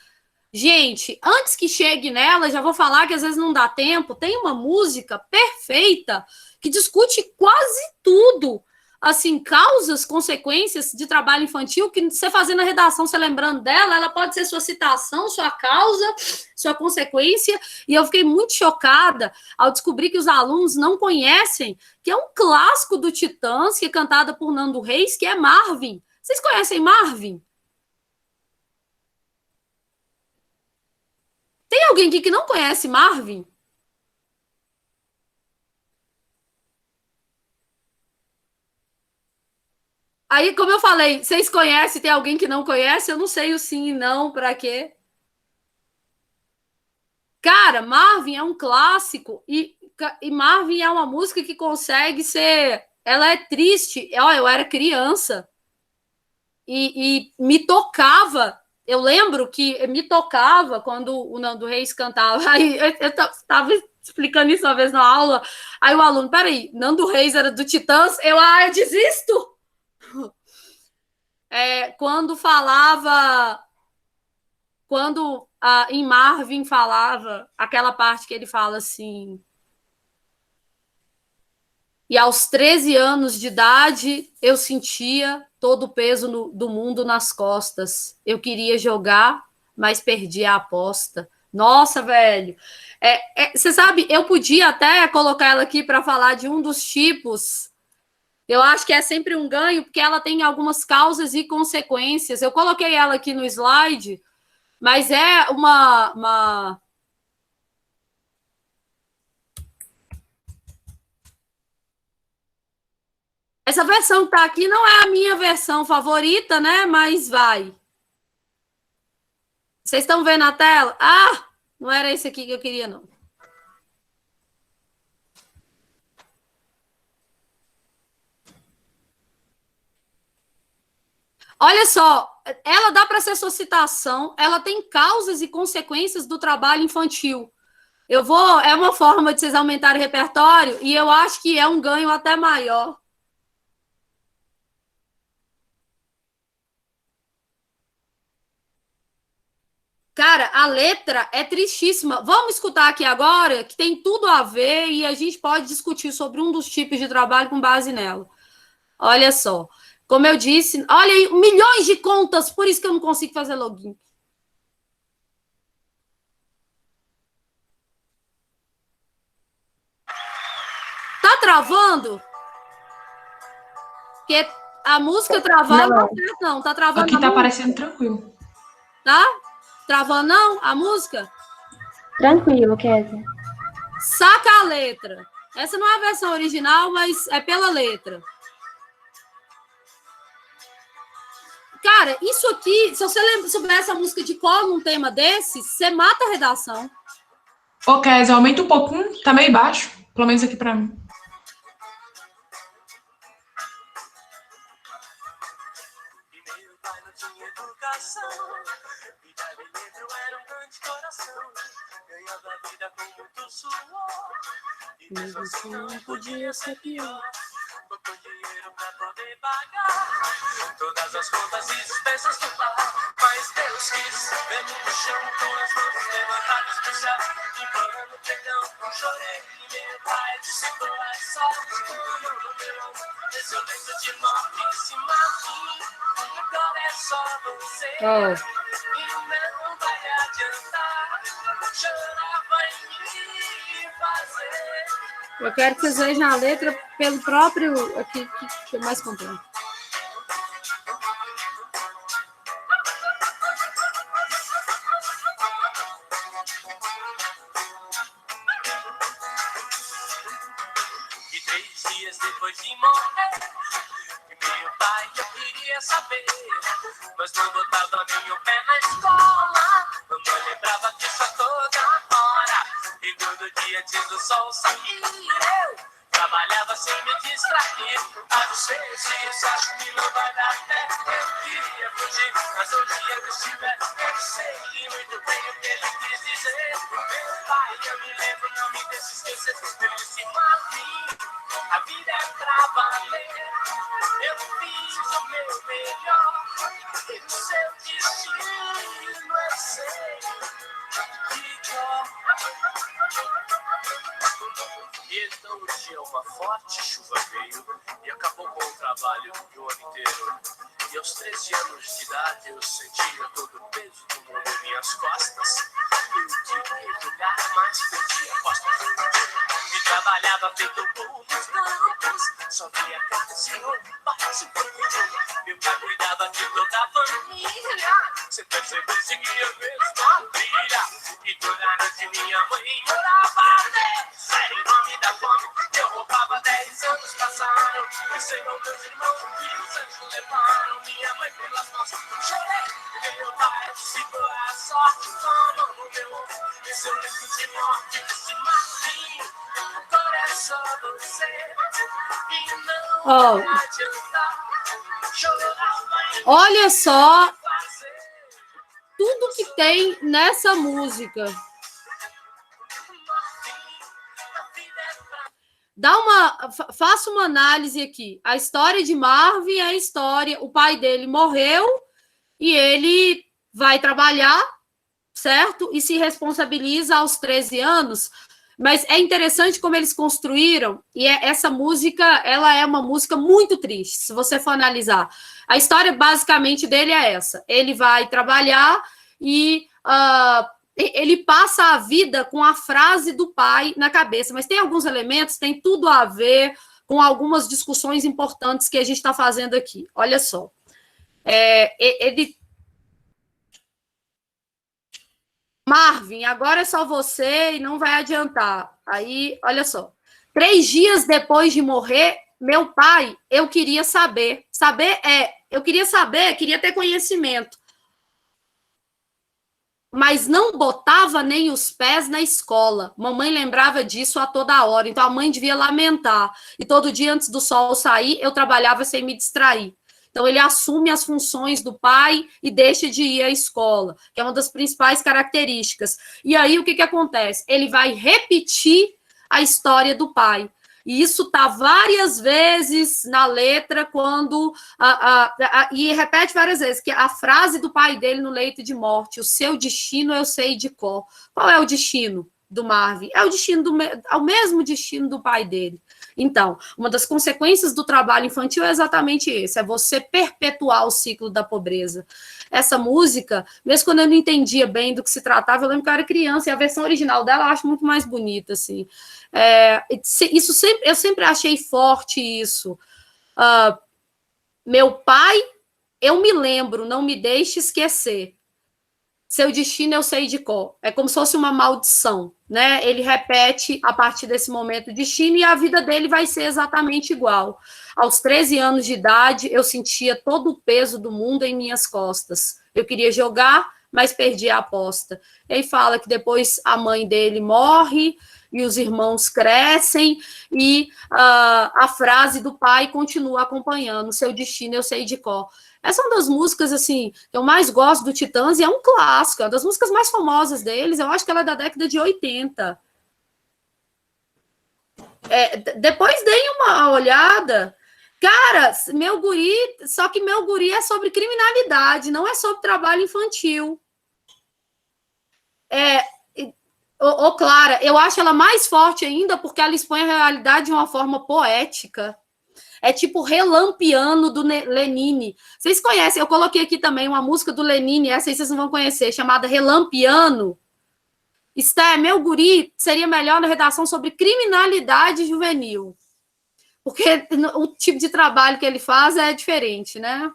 Gente, antes que chegue nela, já vou falar que às vezes não dá tempo, tem uma música perfeita que discute quase tudo. Assim, causas, consequências de trabalho infantil, que você fazendo a redação, você lembrando dela, ela pode ser sua citação, sua causa, sua consequência, e eu fiquei muito chocada ao descobrir que os alunos não conhecem, que é um clássico do Titãs, que é cantada por Nando Reis, que é Marvin. Vocês conhecem Marvin? Tem alguém aqui que não conhece Marvin? Aí, como eu falei, vocês conhecem, tem alguém que não conhece? Eu não sei o sim e não, pra quê? Cara, Marvin é um clássico e Marvin é uma música que consegue ser... Ela é triste. Eu era criança e me tocava. Eu lembro que me tocava quando o Nando Reis cantava. Aí eu estava explicando isso uma vez na aula. Aí o aluno, peraí, Nando Reis era do Titãs? Eu desisto! Quando falava... Quando em Marvin falava aquela parte que ele fala assim... E aos 13 anos de idade, eu sentia todo o peso do mundo nas costas. Eu queria jogar, mas perdi a aposta. Nossa, velho. Você sabe, eu podia até colocar ela aqui para falar de um dos tipos. Eu acho que é sempre um ganho, porque ela tem algumas causas e consequências. Eu coloquei ela aqui no slide, mas é uma... Essa versão que tá aqui não é a minha versão favorita, né? Mas vai. Vocês estão vendo a tela? Não era esse aqui que eu queria, não. Olha só, ela dá para ser citação, ela tem causas e consequências do trabalho infantil. É uma forma de vocês aumentarem o repertório e eu acho que é um ganho até maior. Cara, a letra é tristíssima. Vamos escutar aqui agora, que tem tudo a ver e a gente pode discutir sobre um dos tipos de trabalho com base nela. Olha só. Como eu disse, olha aí, milhões de contas, por isso que eu não consigo fazer login. Tá travando? Porque a música travando não tá travando. Aqui tá parecendo tranquilo. Tá? Travando não a música? Tranquilo, Kézia. Saca a letra. Essa não é a versão original, mas é pela letra. Cara, isso aqui, se você souber essa música de cor num tema desse, você mata a redação. Ô, Kézia, aumenta um pouquinho, tá meio baixo. Pelo menos aqui pra mim. Mesmo assim, não podia ser pior. Botou dinheiro pra poder pagar todas as contas e despesas do lar. Mas Deus quis ver-me no chão com as mãos levantadas pro céu, implorando perdão. Não chorei e meu pai disse: boa sorte, tudo no meu ombro. Nesse leito de morte em cima de mim. Agora é só você. E não vai adiantar. Chorar vai me fazer. Eu quero que vocês vejam a letra pelo próprio... Aqui, que é mais completo. E 3 dias depois de morrer, meu pai, eu queria saber, mas não botava meu pé na escola. Mamãe lembrava que só toda hora, e todo dia antes do sol sair, eu trabalhava sem me distrair. Às vezes acho que não vai dar certo. Eu queria fugir, mas onde eu estiver, eu sei muito bem o que ele quis dizer. Meu pai, eu me lembro, não me deixe esquecer. Ele disse, Marvin, a vida é pra valer. Eu fiz o meu melhor. E o seu destino eu sei. E então um dia uma forte chuva veio e acabou com o trabalho do ano inteiro. E aos 13 anos de idade eu sentia todo o peso do mundo em minhas costas. Eu queria jogar, mas perdi a aposta. E trabalhava feito burro nos campos. Só via cada senhor participando. Meu pai cuidava de toda a família. Sempre seguia a mesma trilha. E toda noite minha mãe orava Deus. Era em nome da fome que eu roubava. 10 anos passaram. E Senhor, meus irmãos, e os anjos levaram minha mãe pelas mãos. Chorei, e meu pai segurou a sorte. Como no meu ombro, e seu leito de morte. Disse, Martim, agora é só você. E não vai adiantar. Olha só tudo que tem nessa música. Faça uma análise aqui. A história de Marvin é a história. O pai dele morreu e ele vai trabalhar, certo? E se responsabiliza aos 13 anos. Mas é interessante como eles construíram, e essa música, ela é uma música muito triste, se você for analisar. A história, basicamente, dele é essa. Ele vai trabalhar e ele passa a vida com a frase do pai na cabeça, mas tem alguns elementos, tem tudo a ver com algumas discussões importantes que a gente está fazendo aqui. Olha só. Marvin, agora é só você e não vai adiantar. Aí, olha só. 3 dias depois de morrer, meu pai, eu queria saber. Queria ter conhecimento. Mas não botava nem os pés na escola. Mamãe lembrava disso a toda hora. Então, a mãe devia lamentar. E todo dia, antes do sol sair, eu trabalhava sem me distrair. Então, ele assume as funções do pai e deixa de ir à escola, que é uma das principais características. E aí, o que acontece? Ele vai repetir a história do pai. E isso está várias vezes na letra, quando... e repete várias vezes, que a frase do pai dele no leito de morte, o seu destino eu sei de cor. Qual é o destino do Marvin? É o mesmo destino do pai dele. Então, uma das consequências do trabalho infantil é exatamente esse, é você perpetuar o ciclo da pobreza. Essa música, mesmo quando eu não entendia bem do que se tratava, eu lembro que eu era criança, e a versão original dela eu acho muito mais bonita, assim. Eu sempre achei forte isso. Meu pai, eu me lembro, não me deixe esquecer. Seu destino eu sei de cor. É como se fosse uma maldição, né? Ele repete a partir desse momento o destino e a vida dele vai ser exatamente igual. Aos 13 anos de idade, eu sentia todo o peso do mundo em minhas costas. Eu queria jogar, mas perdi a aposta. Ele fala que depois a mãe dele morre e os irmãos crescem e a frase do pai continua acompanhando. Seu destino eu sei de cor. Essa é uma das músicas, assim, que eu mais gosto do Titãs, e é um clássico, é uma das músicas mais famosas deles, eu acho que ela é da década de 80. Depois deem uma olhada. Cara, meu guri, só que meu guri é sobre criminalidade, não é sobre trabalho infantil. Clara, eu acho ela mais forte ainda porque ela expõe a realidade de uma forma poética. É tipo Relampiano, do Lenine. Vocês conhecem, eu coloquei aqui também uma música do Lenine, essa aí vocês não vão conhecer, chamada Relampiano. Meu guri seria melhor na redação sobre criminalidade juvenil. Porque o tipo de trabalho que ele faz é diferente, né?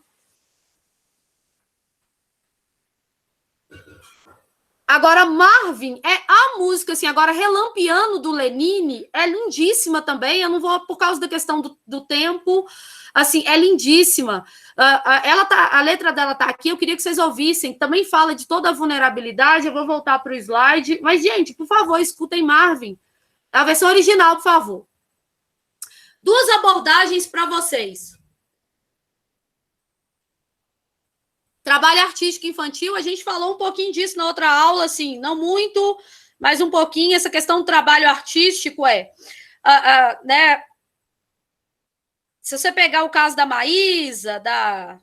Agora, Marvin é a música, assim, agora Relampiano, do Lenine, é lindíssima também, eu não vou, por causa da questão do tempo, assim, é lindíssima. A letra dela tá aqui, eu queria que vocês ouvissem, também fala de toda a vulnerabilidade, eu vou voltar para o slide, mas, gente, por favor, escutem Marvin, a versão original, por favor. Duas abordagens para vocês. Trabalho artístico infantil, a gente falou um pouquinho disso na outra aula, assim, não muito, mas um pouquinho. Essa questão do trabalho artístico né? Se você pegar o caso da Maísa, da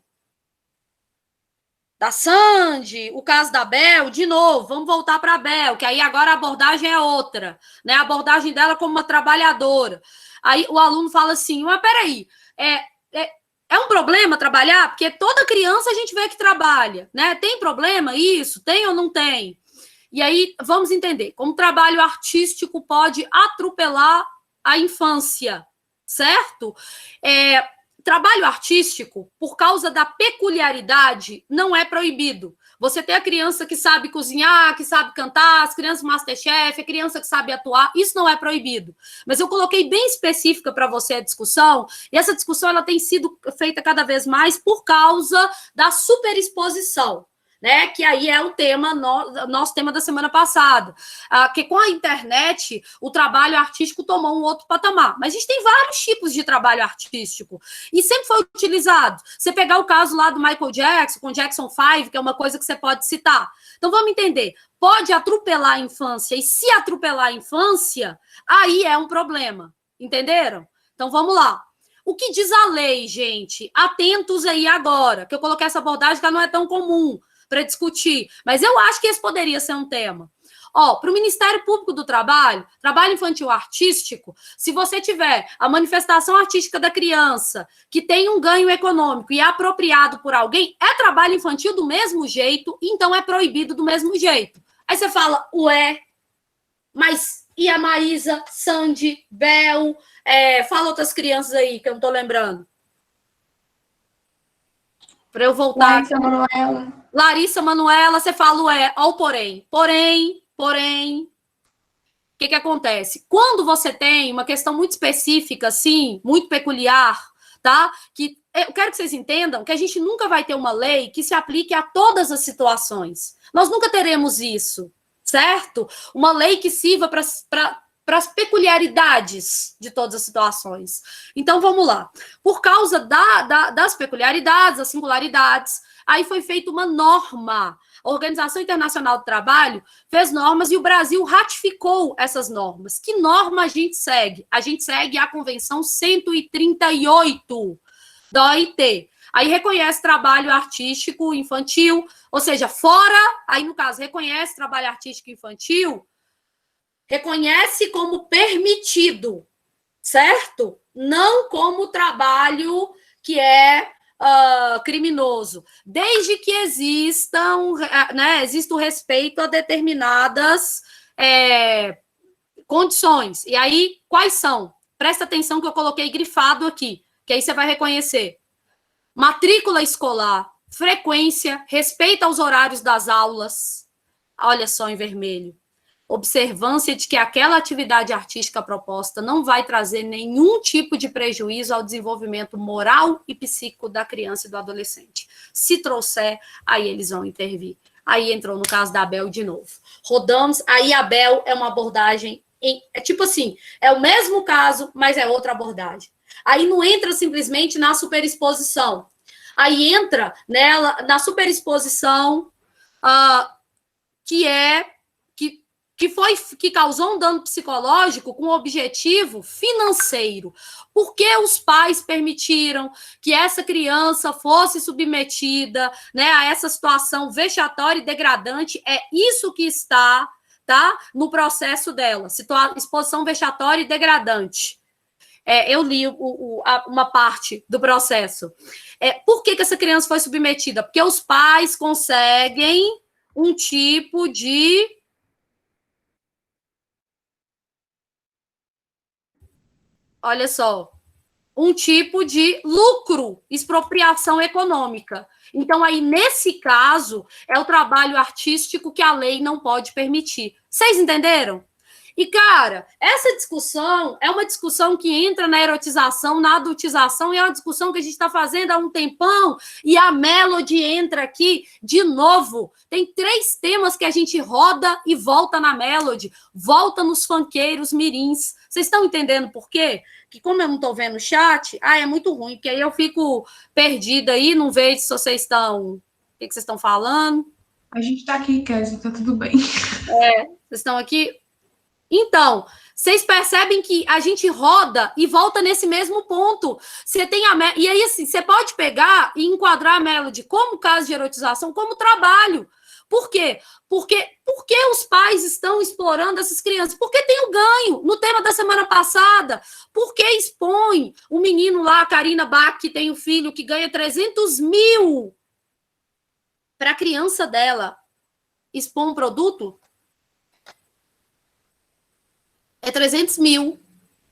Sandy, o caso da Bel, de novo, vamos voltar para a Bel, que aí agora a abordagem é outra, né? A abordagem dela como uma trabalhadora. Aí o aluno fala assim, mas peraí, é um problema trabalhar? Porque toda criança a gente vê que trabalha, né? Tem problema isso? Tem ou não tem? E aí vamos entender como o trabalho artístico pode atropelar a infância, certo? Trabalho artístico, por causa da peculiaridade, não é proibido. Você tem a criança que sabe cozinhar, que sabe cantar, as crianças Masterchef, a criança que sabe atuar, isso não é proibido. Mas eu coloquei bem específica para você a discussão, e essa discussão ela tem sido feita cada vez mais por causa da superexposição, né? Que aí é o tema, nosso tema da semana passada. Que com a internet, o trabalho artístico tomou um outro patamar. Mas a gente tem vários tipos de trabalho artístico. E sempre foi utilizado. Você pegar o caso lá do Michael Jackson, com Jackson 5, que é uma coisa que você pode citar. Então, vamos entender. Pode atropelar a infância. E se atropelar a infância, aí é um problema. Entenderam? Então, vamos lá. O que diz a lei, gente? Atentos aí agora, que eu coloquei essa abordagem que ela não é tão comum para discutir, mas eu acho que esse poderia ser um tema. Para o Ministério Público do Trabalho, trabalho infantil artístico, se você tiver a manifestação artística da criança que tem um ganho econômico e é apropriado por alguém, é trabalho infantil do mesmo jeito, então é proibido do mesmo jeito. Aí você fala, mas e a Maísa, Sandy, Bel, fala outras crianças aí que eu não estou lembrando. Para eu voltar. Larissa Manoela, você fala olha o porém. Porém, o que acontece? Quando você tem uma questão muito específica, assim, muito peculiar, tá? Que eu quero que vocês entendam que a gente nunca vai ter uma lei que se aplique a todas as situações. Nós nunca teremos isso, certo? Uma lei que sirva para as peculiaridades de todas as situações. Então, vamos lá. Por causa das peculiaridades, das singularidades, aí foi feita uma norma. A Organização Internacional do Trabalho fez normas e o Brasil ratificou essas normas. Que norma a gente segue? A gente segue a Convenção 138 da OIT. Aí reconhece trabalho artístico infantil, ou seja, aí no caso, reconhece trabalho artístico infantil, reconhece como permitido, certo? Não como trabalho que é criminoso, desde que exista o respeito a determinadas condições. E aí, quais são? Presta atenção que eu coloquei grifado aqui, que aí você vai reconhecer. Matrícula escolar, frequência, respeito aos horários das aulas, olha só em vermelho. Observância de que aquela atividade artística proposta não vai trazer nenhum tipo de prejuízo ao desenvolvimento moral e psíquico da criança e do adolescente. Se trouxer, aí eles vão intervir. Aí entrou no caso da Bel de novo. Rodamos, aí a Bel é uma abordagem, tipo assim, é o mesmo caso, mas é outra abordagem. Aí não entra simplesmente na superexposição. Aí entra nela, na superexposição que causou um dano psicológico com objetivo financeiro. Por que os pais permitiram que essa criança fosse submetida, né, a essa situação vexatória e degradante? É isso que está, tá, no processo dela, exposição vexatória e degradante. Eu li uma parte do processo. Por que essa criança foi submetida? Porque os pais conseguem um tipo de... Olha só, um tipo de lucro, expropriação econômica. Então, aí, nesse caso, é o trabalho artístico que a lei não pode permitir. Vocês entenderam? E, cara, essa discussão é uma discussão que entra na erotização, na adultização, e é uma discussão que a gente está fazendo há um tempão, e a Melody entra aqui de novo. Tem 3 temas que a gente roda e volta na Melody, volta nos funkeiros mirins. Vocês estão entendendo por quê? Que como eu não estou vendo o chat, é muito ruim, porque aí eu fico perdida aí, não vejo se vocês estão... O que vocês estão falando? A gente tá aqui, Kézia, tá tudo bem. Vocês estão aqui? Então, vocês percebem que a gente roda e volta nesse mesmo ponto. Você tem e aí, assim, você pode pegar e enquadrar a Melody como caso de erotização, como trabalho. Por quê? Porque os pais estão explorando essas crianças? Porque tem o ganho. No tema da semana passada, por que expõe o menino lá, a Karina Bach, que tem o filho que ganha 300 mil para a criança dela expor um produto? É 300 mil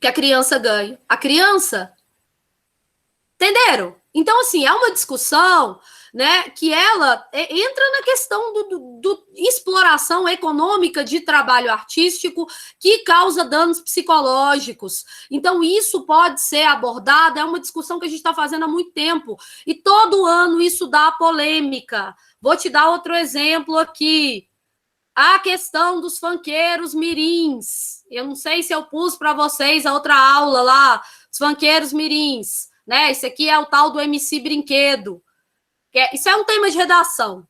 que a criança ganha. A criança... Entenderam? Então, assim, é uma discussão, né, que ela entra na questão do exploração econômica de trabalho artístico que causa danos psicológicos. Então, isso pode ser abordado, é uma discussão que a gente está fazendo há muito tempo. E todo ano isso dá polêmica. Vou te dar outro exemplo aqui. A questão dos funkeiros mirins. Eu não sei se eu pus para vocês a outra aula lá, os funkeiros mirins, né? Esse aqui é o tal do MC Brinquedo. Isso é um tema de redação.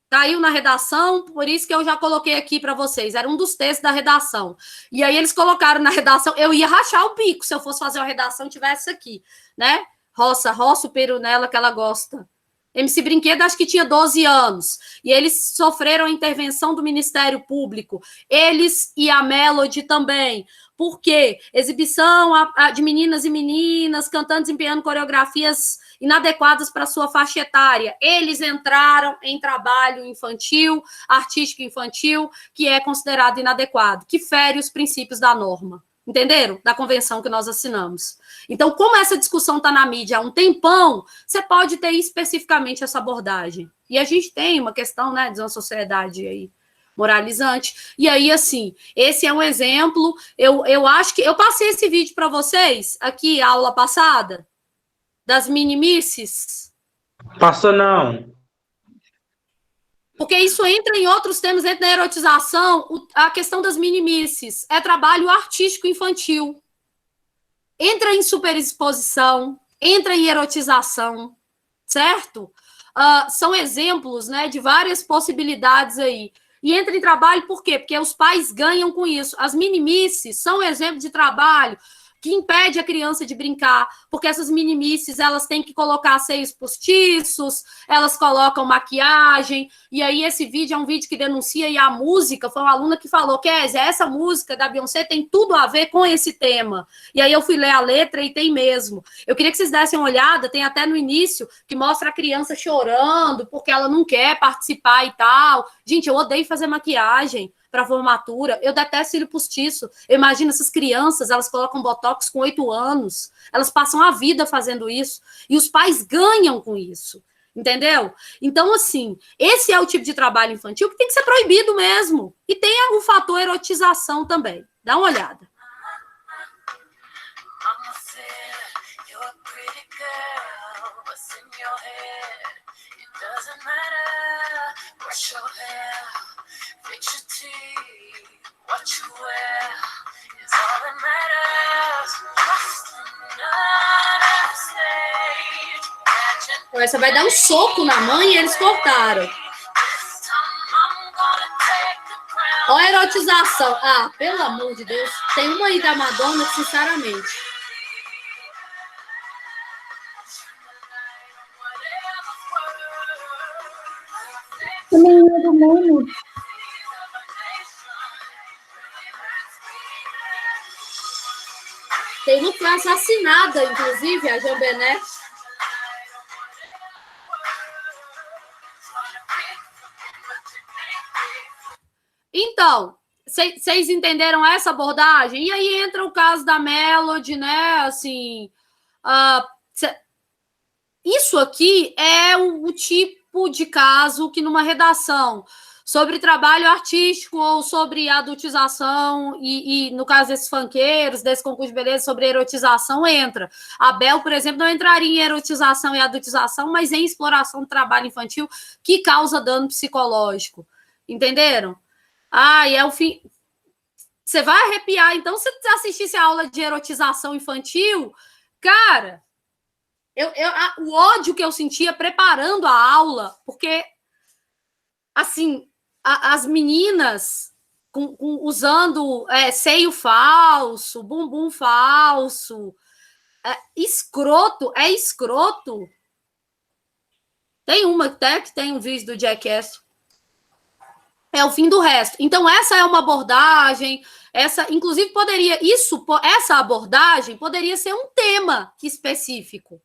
Caiu na redação, por isso que eu já coloquei aqui para vocês. Era um dos textos da redação. E aí eles colocaram na redação, eu ia rachar o bico se eu fosse fazer uma redação e tivesse aqui, né? Roça o peru nela que ela gosta. MC Brinquedo, acho que tinha 12 anos. E eles sofreram a intervenção do Ministério Público. Eles e a Melody também. Por quê? Exibição de meninas e meninas cantando, desempenhando coreografias inadequadas para sua faixa etária. Eles entraram em trabalho infantil, artístico infantil, que é considerado inadequado, que fere os princípios da norma. Entenderam? Da convenção que nós assinamos. Então, como essa discussão está na mídia há um tempão, você pode ter especificamente essa abordagem. E a gente tem uma questão, né, de uma sociedade aí moralizante. E aí, assim, esse é um exemplo. Eu acho que... Eu passei esse vídeo para vocês, aqui, a aula passada, das minimices. Passou não. Porque isso entra em outros temas, entra na erotização, a questão das minimices. É trabalho artístico infantil. Entra em superexposição, entra em erotização, certo? São exemplos, né, de várias possibilidades aí. E entra em trabalho por quê? Porque os pais ganham com isso. As minimices são um exemplo de trabalho que impede a criança de brincar, porque essas minimices, elas têm que colocar seios postiços, elas colocam maquiagem, e aí esse vídeo é um vídeo que denuncia, e a música, foi uma aluna que falou, Kézia, essa música da Beyoncé tem tudo a ver com esse tema. E aí eu fui ler a letra e tem mesmo. Eu queria que vocês dessem uma olhada, tem até no início, que mostra a criança chorando, porque ela não quer participar e tal. Gente, eu odeio fazer maquiagem para formatura, eu detesto cílio postiço. Eu imagino essas crianças, elas colocam botox com 8 anos, elas passam a vida fazendo isso, e os pais ganham com isso, entendeu? Então, assim, esse é o tipo de trabalho infantil que tem que ser proibido mesmo, e tem o fator erotização também. Dá uma olhada. What you wear is all that matters. Just another stage. Essa vai dar um soco na mãe e eles cortaram. Olha a erotização. Pelo amor de Deus. Tem uma aí da Madonna, sinceramente. O menino do mundo. Tem uma que foi assassinada, inclusive, a Jean Benet. Então, vocês entenderam essa abordagem? E aí entra o caso da Melody, né? Assim, isso aqui é o tipo de caso que numa redação sobre trabalho artístico ou sobre adultização, e no caso desses funkeiros, desse concurso de beleza, sobre erotização, entra. A Bel, por exemplo, não entraria em erotização e adultização, mas em exploração do trabalho infantil que causa dano psicológico. Entenderam? E é o fim... Você vai arrepiar. Então, se você assistisse a aula de erotização infantil, cara, o ódio que eu sentia preparando a aula, porque, assim, as meninas usando seio falso, bumbum falso, escroto. Tem uma até que tem um vídeo do Jackass. É o fim do resto. Então, essa é uma abordagem, inclusive, essa abordagem poderia ser um tema específico.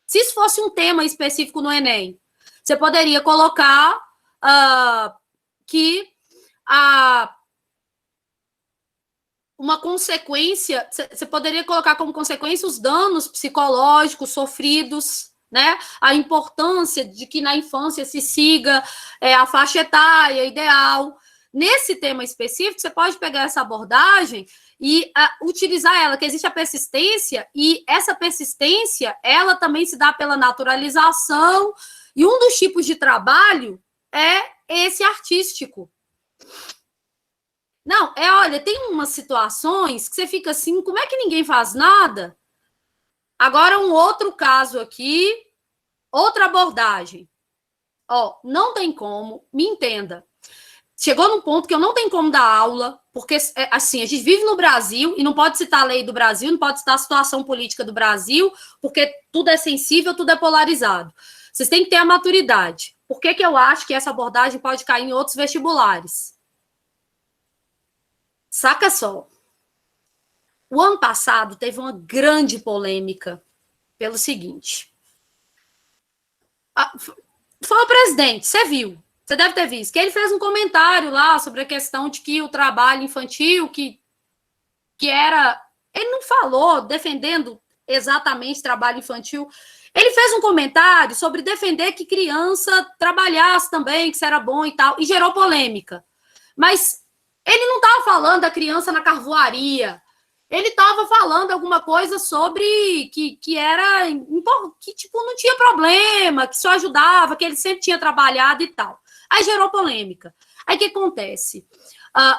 Se isso fosse um tema específico no Enem, você poderia colocar que uma consequência, você poderia colocar como consequência os danos psicológicos sofridos, né? A importância de que na infância se siga a faixa etária ideal. Nesse tema específico, você pode pegar essa abordagem e utilizar ela, que existe a persistência, e essa persistência, ela também se dá pela naturalização, e um dos tipos de trabalho é esse artístico. Não, olha, tem umas situações que você fica assim, como é que ninguém faz nada? Agora, um outro caso aqui, outra abordagem. Não tem como, me entenda. Chegou num ponto que eu não tenho como dar aula, porque, assim, a gente vive no Brasil e não pode citar a lei do Brasil, não pode citar a situação política do Brasil, porque tudo é sensível, tudo é polarizado. Vocês têm que ter a maturidade. Por que eu acho que essa abordagem pode cair em outros vestibulares? Saca só. O ano passado teve uma grande polêmica pelo seguinte. Foi o presidente, você viu, você deve ter visto, que ele fez um comentário lá sobre a questão de que o trabalho infantil, que era... Ele não falou defendendo exatamente trabalho infantil. Ele fez um comentário sobre defender que criança trabalhasse também, que isso era bom e tal, e gerou polêmica. Mas ele não estava falando da criança na carvoaria. Ele estava falando alguma coisa sobre que era... que, tipo, não tinha problema, que só ajudava, que ele sempre tinha trabalhado e tal. Aí gerou polêmica. Aí o que acontece?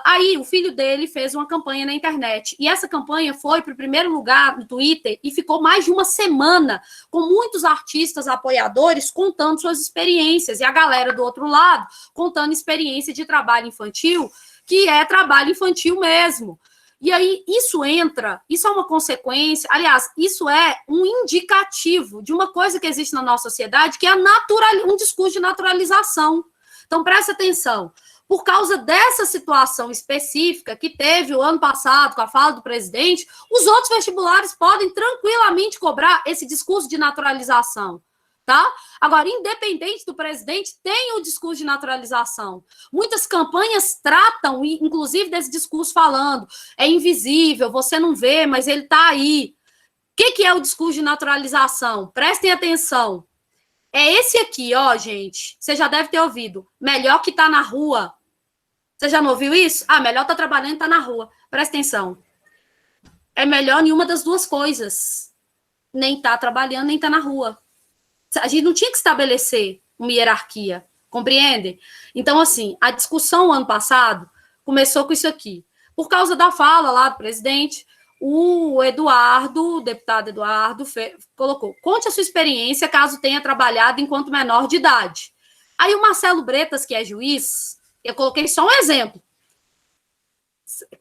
Aí o filho dele fez uma campanha na internet. E essa campanha foi para o primeiro lugar no Twitter e ficou mais de uma semana com muitos artistas apoiadores contando suas experiências. E a galera do outro lado contando experiência de trabalho infantil, que é trabalho infantil mesmo. E aí, isso é uma consequência, aliás, isso é um indicativo de uma coisa que existe na nossa sociedade, que é um discurso de naturalização. Então, presta atenção. Por causa dessa situação específica que teve o ano passado, com a fala do presidente, os outros vestibulares podem tranquilamente cobrar esse discurso de naturalização. Tá? Agora, independente do presidente, tem o discurso de naturalização. Muitas campanhas tratam, inclusive, desse discurso falando, é invisível, você não vê, mas ele está aí. O que é o discurso de naturalização? Prestem atenção. É esse aqui, gente. Você já deve ter ouvido. Melhor que tá na rua. Você já não ouviu isso? Melhor tá trabalhando e tá na rua. Presta atenção. É melhor nenhuma das duas coisas. Nem tá trabalhando, nem tá na rua. A gente não tinha que estabelecer uma hierarquia, compreendem? Então, assim, a discussão ano passado começou com isso aqui. Por causa da fala lá do presidente, o deputado Eduardo, colocou: conte a sua experiência caso tenha trabalhado enquanto menor de idade. Aí o Marcelo Bretas, que é juiz, eu coloquei só um exemplo,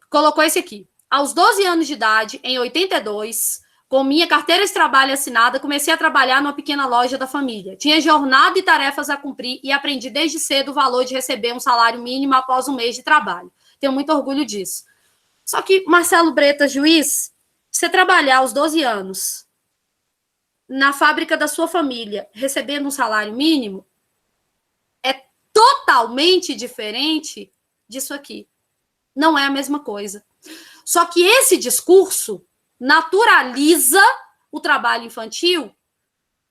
colocou esse aqui. Aos 12 anos de idade, em 82... com minha carteira de trabalho assinada, comecei a trabalhar numa pequena loja da família. Tinha jornada e tarefas a cumprir e aprendi desde cedo o valor de receber um salário mínimo após um mês de trabalho. Tenho muito orgulho disso. Só que, Marcelo Bretas, juiz, você trabalhar aos 12 anos na fábrica da sua família, recebendo um salário mínimo, é totalmente diferente disso aqui. Não é a mesma coisa. Só que esse discurso naturaliza o trabalho infantil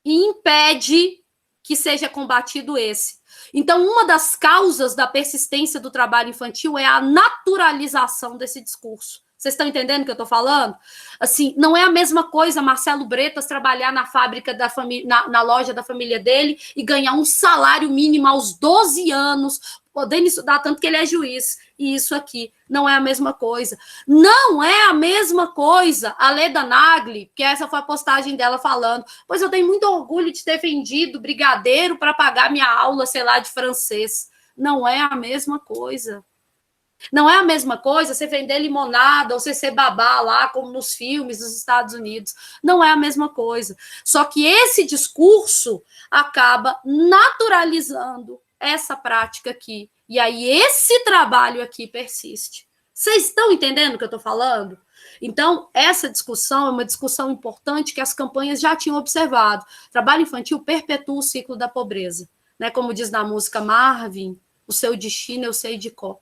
e impede que seja combatido esse. Então, uma das causas da persistência do trabalho infantil é a naturalização desse discurso. Vocês estão entendendo o que eu estou falando? Assim, não é a mesma coisa Marcelo Bretas trabalhar na fábrica da família, na loja da família dele e ganhar um salário mínimo aos 12 anos, podendo estudar tanto que ele é juiz. E isso aqui não é a mesma coisa. Não é a mesma coisa a Leda Nagli, que essa foi a postagem dela falando, pois eu tenho muito orgulho de ter vendido brigadeiro para pagar minha aula, sei lá, de francês. Não é a mesma coisa. Não é a mesma coisa você vender limonada ou você ser babá lá, como nos filmes dos Estados Unidos. Não é a mesma coisa. Só que esse discurso acaba naturalizando essa prática aqui. E aí esse trabalho aqui persiste. Vocês estão entendendo o que eu estou falando? Então, essa discussão é uma discussão importante que as campanhas já tinham observado. Trabalho infantil perpetua o ciclo da pobreza. Né? Como diz na música Marvin, o seu destino eu sei de cor.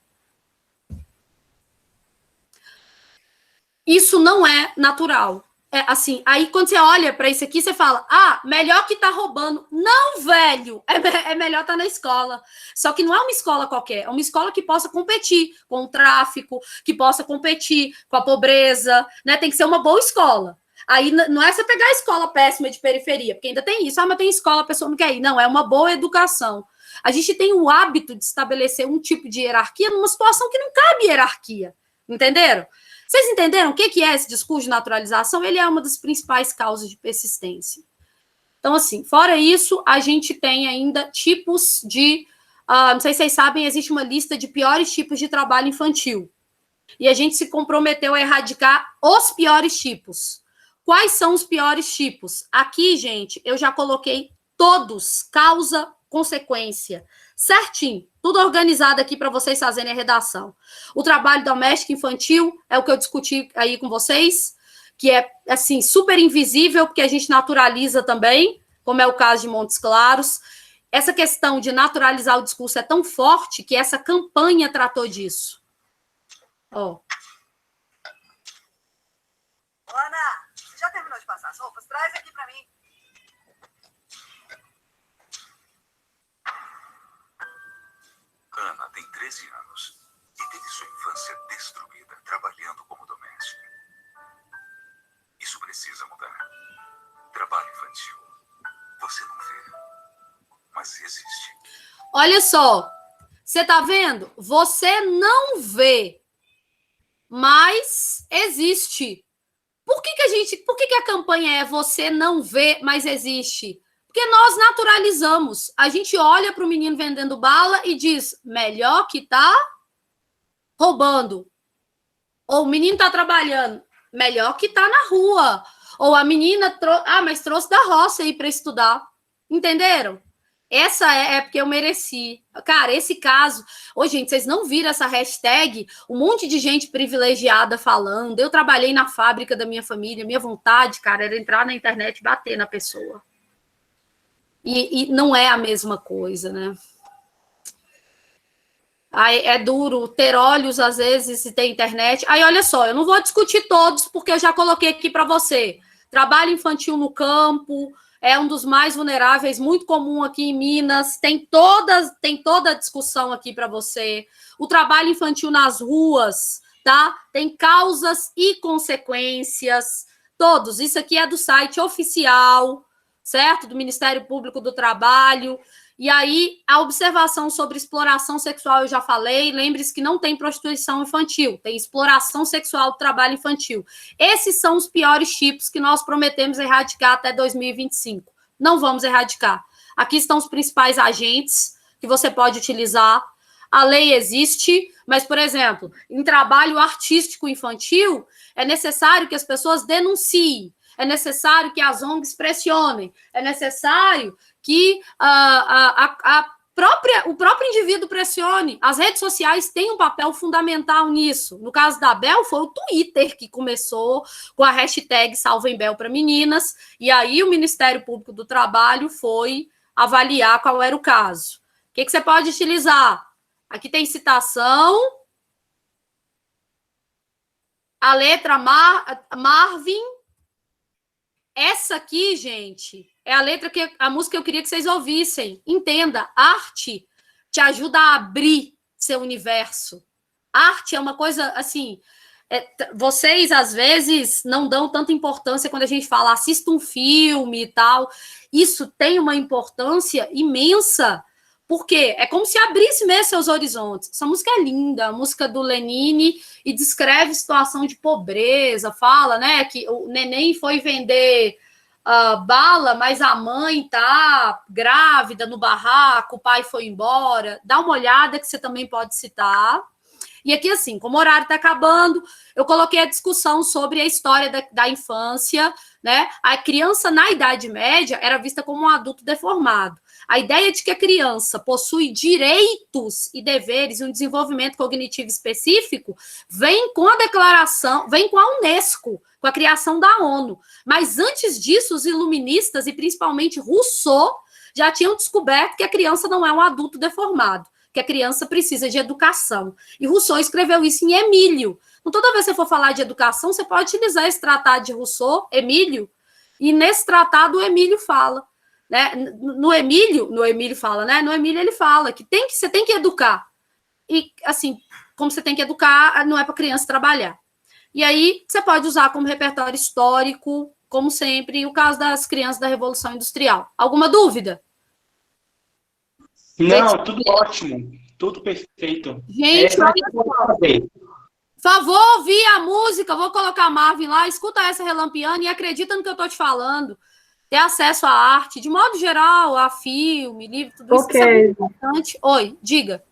Isso não é natural. É assim, aí quando você olha para isso aqui, você fala, melhor que tá roubando. Não, velho, é melhor estar na escola. Só que não é uma escola qualquer, é uma escola que possa competir com o tráfico, que possa competir com a pobreza, né? Tem que ser uma boa escola. Aí não é você pegar a escola péssima de periferia, porque ainda tem isso, mas tem escola, a pessoa não quer ir. Não, é uma boa educação. A gente tem o hábito de estabelecer um tipo de hierarquia numa situação que não cabe hierarquia, entenderam? Vocês entenderam o que é esse discurso de naturalização? Ele é uma das principais causas de persistência. Então, assim, fora isso, a gente tem ainda tipos de... não sei se vocês sabem, existe uma lista de piores tipos de trabalho infantil. E a gente se comprometeu a erradicar os piores tipos. Quais são os piores tipos? Aqui, gente, eu já coloquei todos, causa, consequência, certinho, tudo organizado aqui para vocês fazerem a redação. O trabalho doméstico infantil é o que eu discuti aí com vocês, que é, assim, super invisível, porque a gente naturaliza também, como é o caso de Montes Claros. Essa questão de naturalizar o discurso é tão forte que essa campanha tratou disso. Ó. Ana, você já terminou de passar as roupas? Traz aqui para mim. Ana tem 13 anos e teve sua infância destruída trabalhando como doméstica. Isso precisa mudar. Trabalho infantil. Você não vê, mas existe. Olha só, você tá vendo? Você não vê, mas existe. Por que a campanha é você não vê, mas existe? Porque nós naturalizamos. A gente olha para o menino vendendo bala e diz, melhor que tá roubando. Ou o menino tá trabalhando, melhor que tá na rua. Ou a menina, mas trouxe da roça aí para estudar. Entenderam? Essa é porque eu mereci. Cara, esse caso... Ô, gente, vocês não viram essa hashtag? Um monte de gente privilegiada falando. Eu trabalhei na fábrica da minha família. Minha vontade, cara, era entrar na internet e bater na pessoa. E não é a mesma coisa, né? Aí é duro ter olhos, às vezes, se tem internet. Aí, olha só, eu não vou discutir todos, porque eu já coloquei aqui para você. Trabalho infantil no campo é um dos mais vulneráveis, muito comum aqui em Minas. Tem toda a discussão aqui para você. O trabalho infantil nas ruas, tá? Tem causas e consequências, todos. Isso aqui é do site oficial, certo? Do Ministério Público do Trabalho. E aí, a observação sobre exploração sexual, eu já falei. Lembre-se que não tem prostituição infantil, tem exploração sexual do trabalho infantil. Esses são os piores tipos que nós prometemos erradicar até 2025. Não vamos erradicar. Aqui estão os principais agentes que você pode utilizar. A lei existe, mas, por exemplo, em trabalho artístico infantil, é necessário que as pessoas denunciem. É necessário que as ONGs pressionem, é necessário que o próprio indivíduo pressione. As redes sociais têm um papel fundamental nisso. No caso da Bel, foi o Twitter que começou com a hashtag Salvem Bel para Meninas, e aí o Ministério Público do Trabalho foi avaliar qual era o caso. O que você pode utilizar? Aqui tem citação. A letra Marvin. Essa aqui, gente, é a música que eu queria que vocês ouvissem. Entenda, arte te ajuda a abrir seu universo. Arte é uma coisa, assim, vocês, às vezes, não dão tanta importância quando a gente fala, assista um filme e tal. Isso tem uma importância imensa, porque é como se abrisse mesmo seus horizontes. Essa música é linda, a música do Lenine, e descreve situação de pobreza, fala, né, que o neném foi vender bala, mas a mãe tá grávida no barraco, o pai foi embora. Dá uma olhada que você também pode citar. E aqui, assim, como o horário está acabando, eu coloquei a discussão sobre a história da infância, né? A criança, na Idade Média, era vista como um adulto deformado. A ideia de que a criança possui direitos e deveres e um desenvolvimento cognitivo específico vem com a declaração, vem com a Unesco, com a criação da ONU. Mas antes disso, os iluministas, e principalmente Rousseau, já tinham descoberto que a criança não é um adulto deformado, que a criança precisa de educação. E Rousseau escreveu isso em Emílio. Então, toda vez que você for falar de educação, você pode utilizar esse tratado de Rousseau, Emílio, e nesse tratado o Emílio fala, né? No Emílio fala, né? No Emílio ele fala que você tem que educar. E, assim, como você tem que educar, não é para criança trabalhar. E aí, você pode usar como repertório histórico, como sempre, o caso das crianças da Revolução Industrial. Alguma dúvida? Não, tudo ótimo. Tudo perfeito. Gente, Essa aqui pode fazer. por favor, ouvir a música, vou colocar a Marvin lá, escuta essa relampeando e acredita no que eu tô te falando. Ter acesso à arte, de modo geral, a filme, livro, tudo isso, que é muito importante. Oi, diga.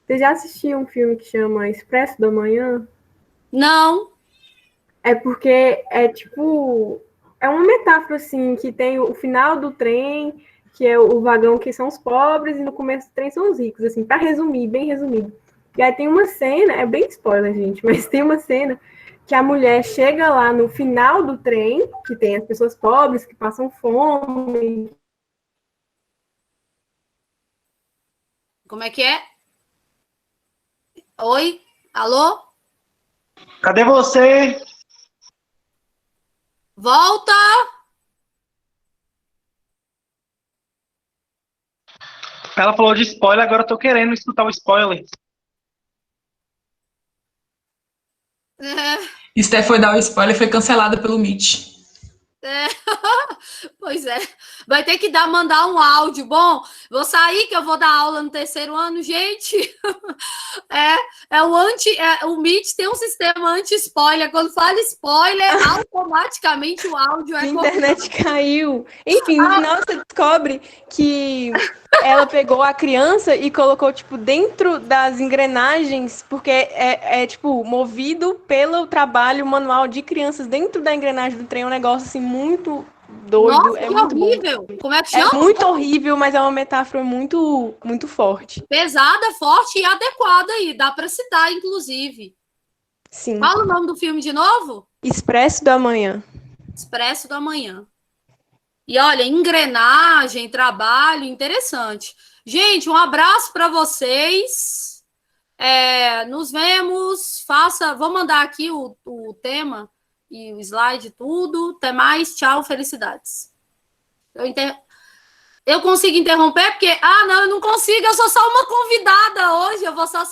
Você já assistiu um filme que chama Expresso da Manhã? Não. É porque é tipo... É uma metáfora, assim, que tem o final do trem, que é o vagão que são os pobres, e no começo do trem são os ricos, assim, para resumir, bem resumido. E aí tem uma cena, é bem spoiler, gente, mas tem uma cena que a mulher chega lá no final do trem, que tem as pessoas pobres que passam fome. Como é que é? Oi? Alô? Cadê você? Volta! Ela falou de spoiler, agora eu tô querendo escutar o spoiler. Steph foi dar o spoiler e foi cancelada pelo Meet. Pois é, vai ter que mandar um áudio. Bom, vou sair que eu vou dar aula no terceiro ano, gente. O Meet tem um sistema anti-spoiler. Quando fala spoiler, automaticamente o áudio A internet caiu. Enfim, no final você descobre que ela pegou a criança e colocou, tipo, dentro das engrenagens, porque tipo, movido pelo trabalho manual de crianças dentro da engrenagem do trem. É um negócio, assim, muito doido. Nossa, é muito horrível. Bom. Como é que chama? É muito horrível, mas é uma metáfora muito, muito forte. Pesada, forte e adequada aí. Dá para citar, inclusive. Sim. Fala o nome do filme de novo? Expresso da Manhã. Expresso da Manhã. E olha, engrenagem, trabalho, interessante. Gente, um abraço para vocês. Nos vemos. Vou mandar aqui o tema e o slide, tudo. Até mais. Tchau, felicidades. Eu consigo interromper porque... não, eu não consigo. Eu sou só uma convidada hoje. Eu vou só sair.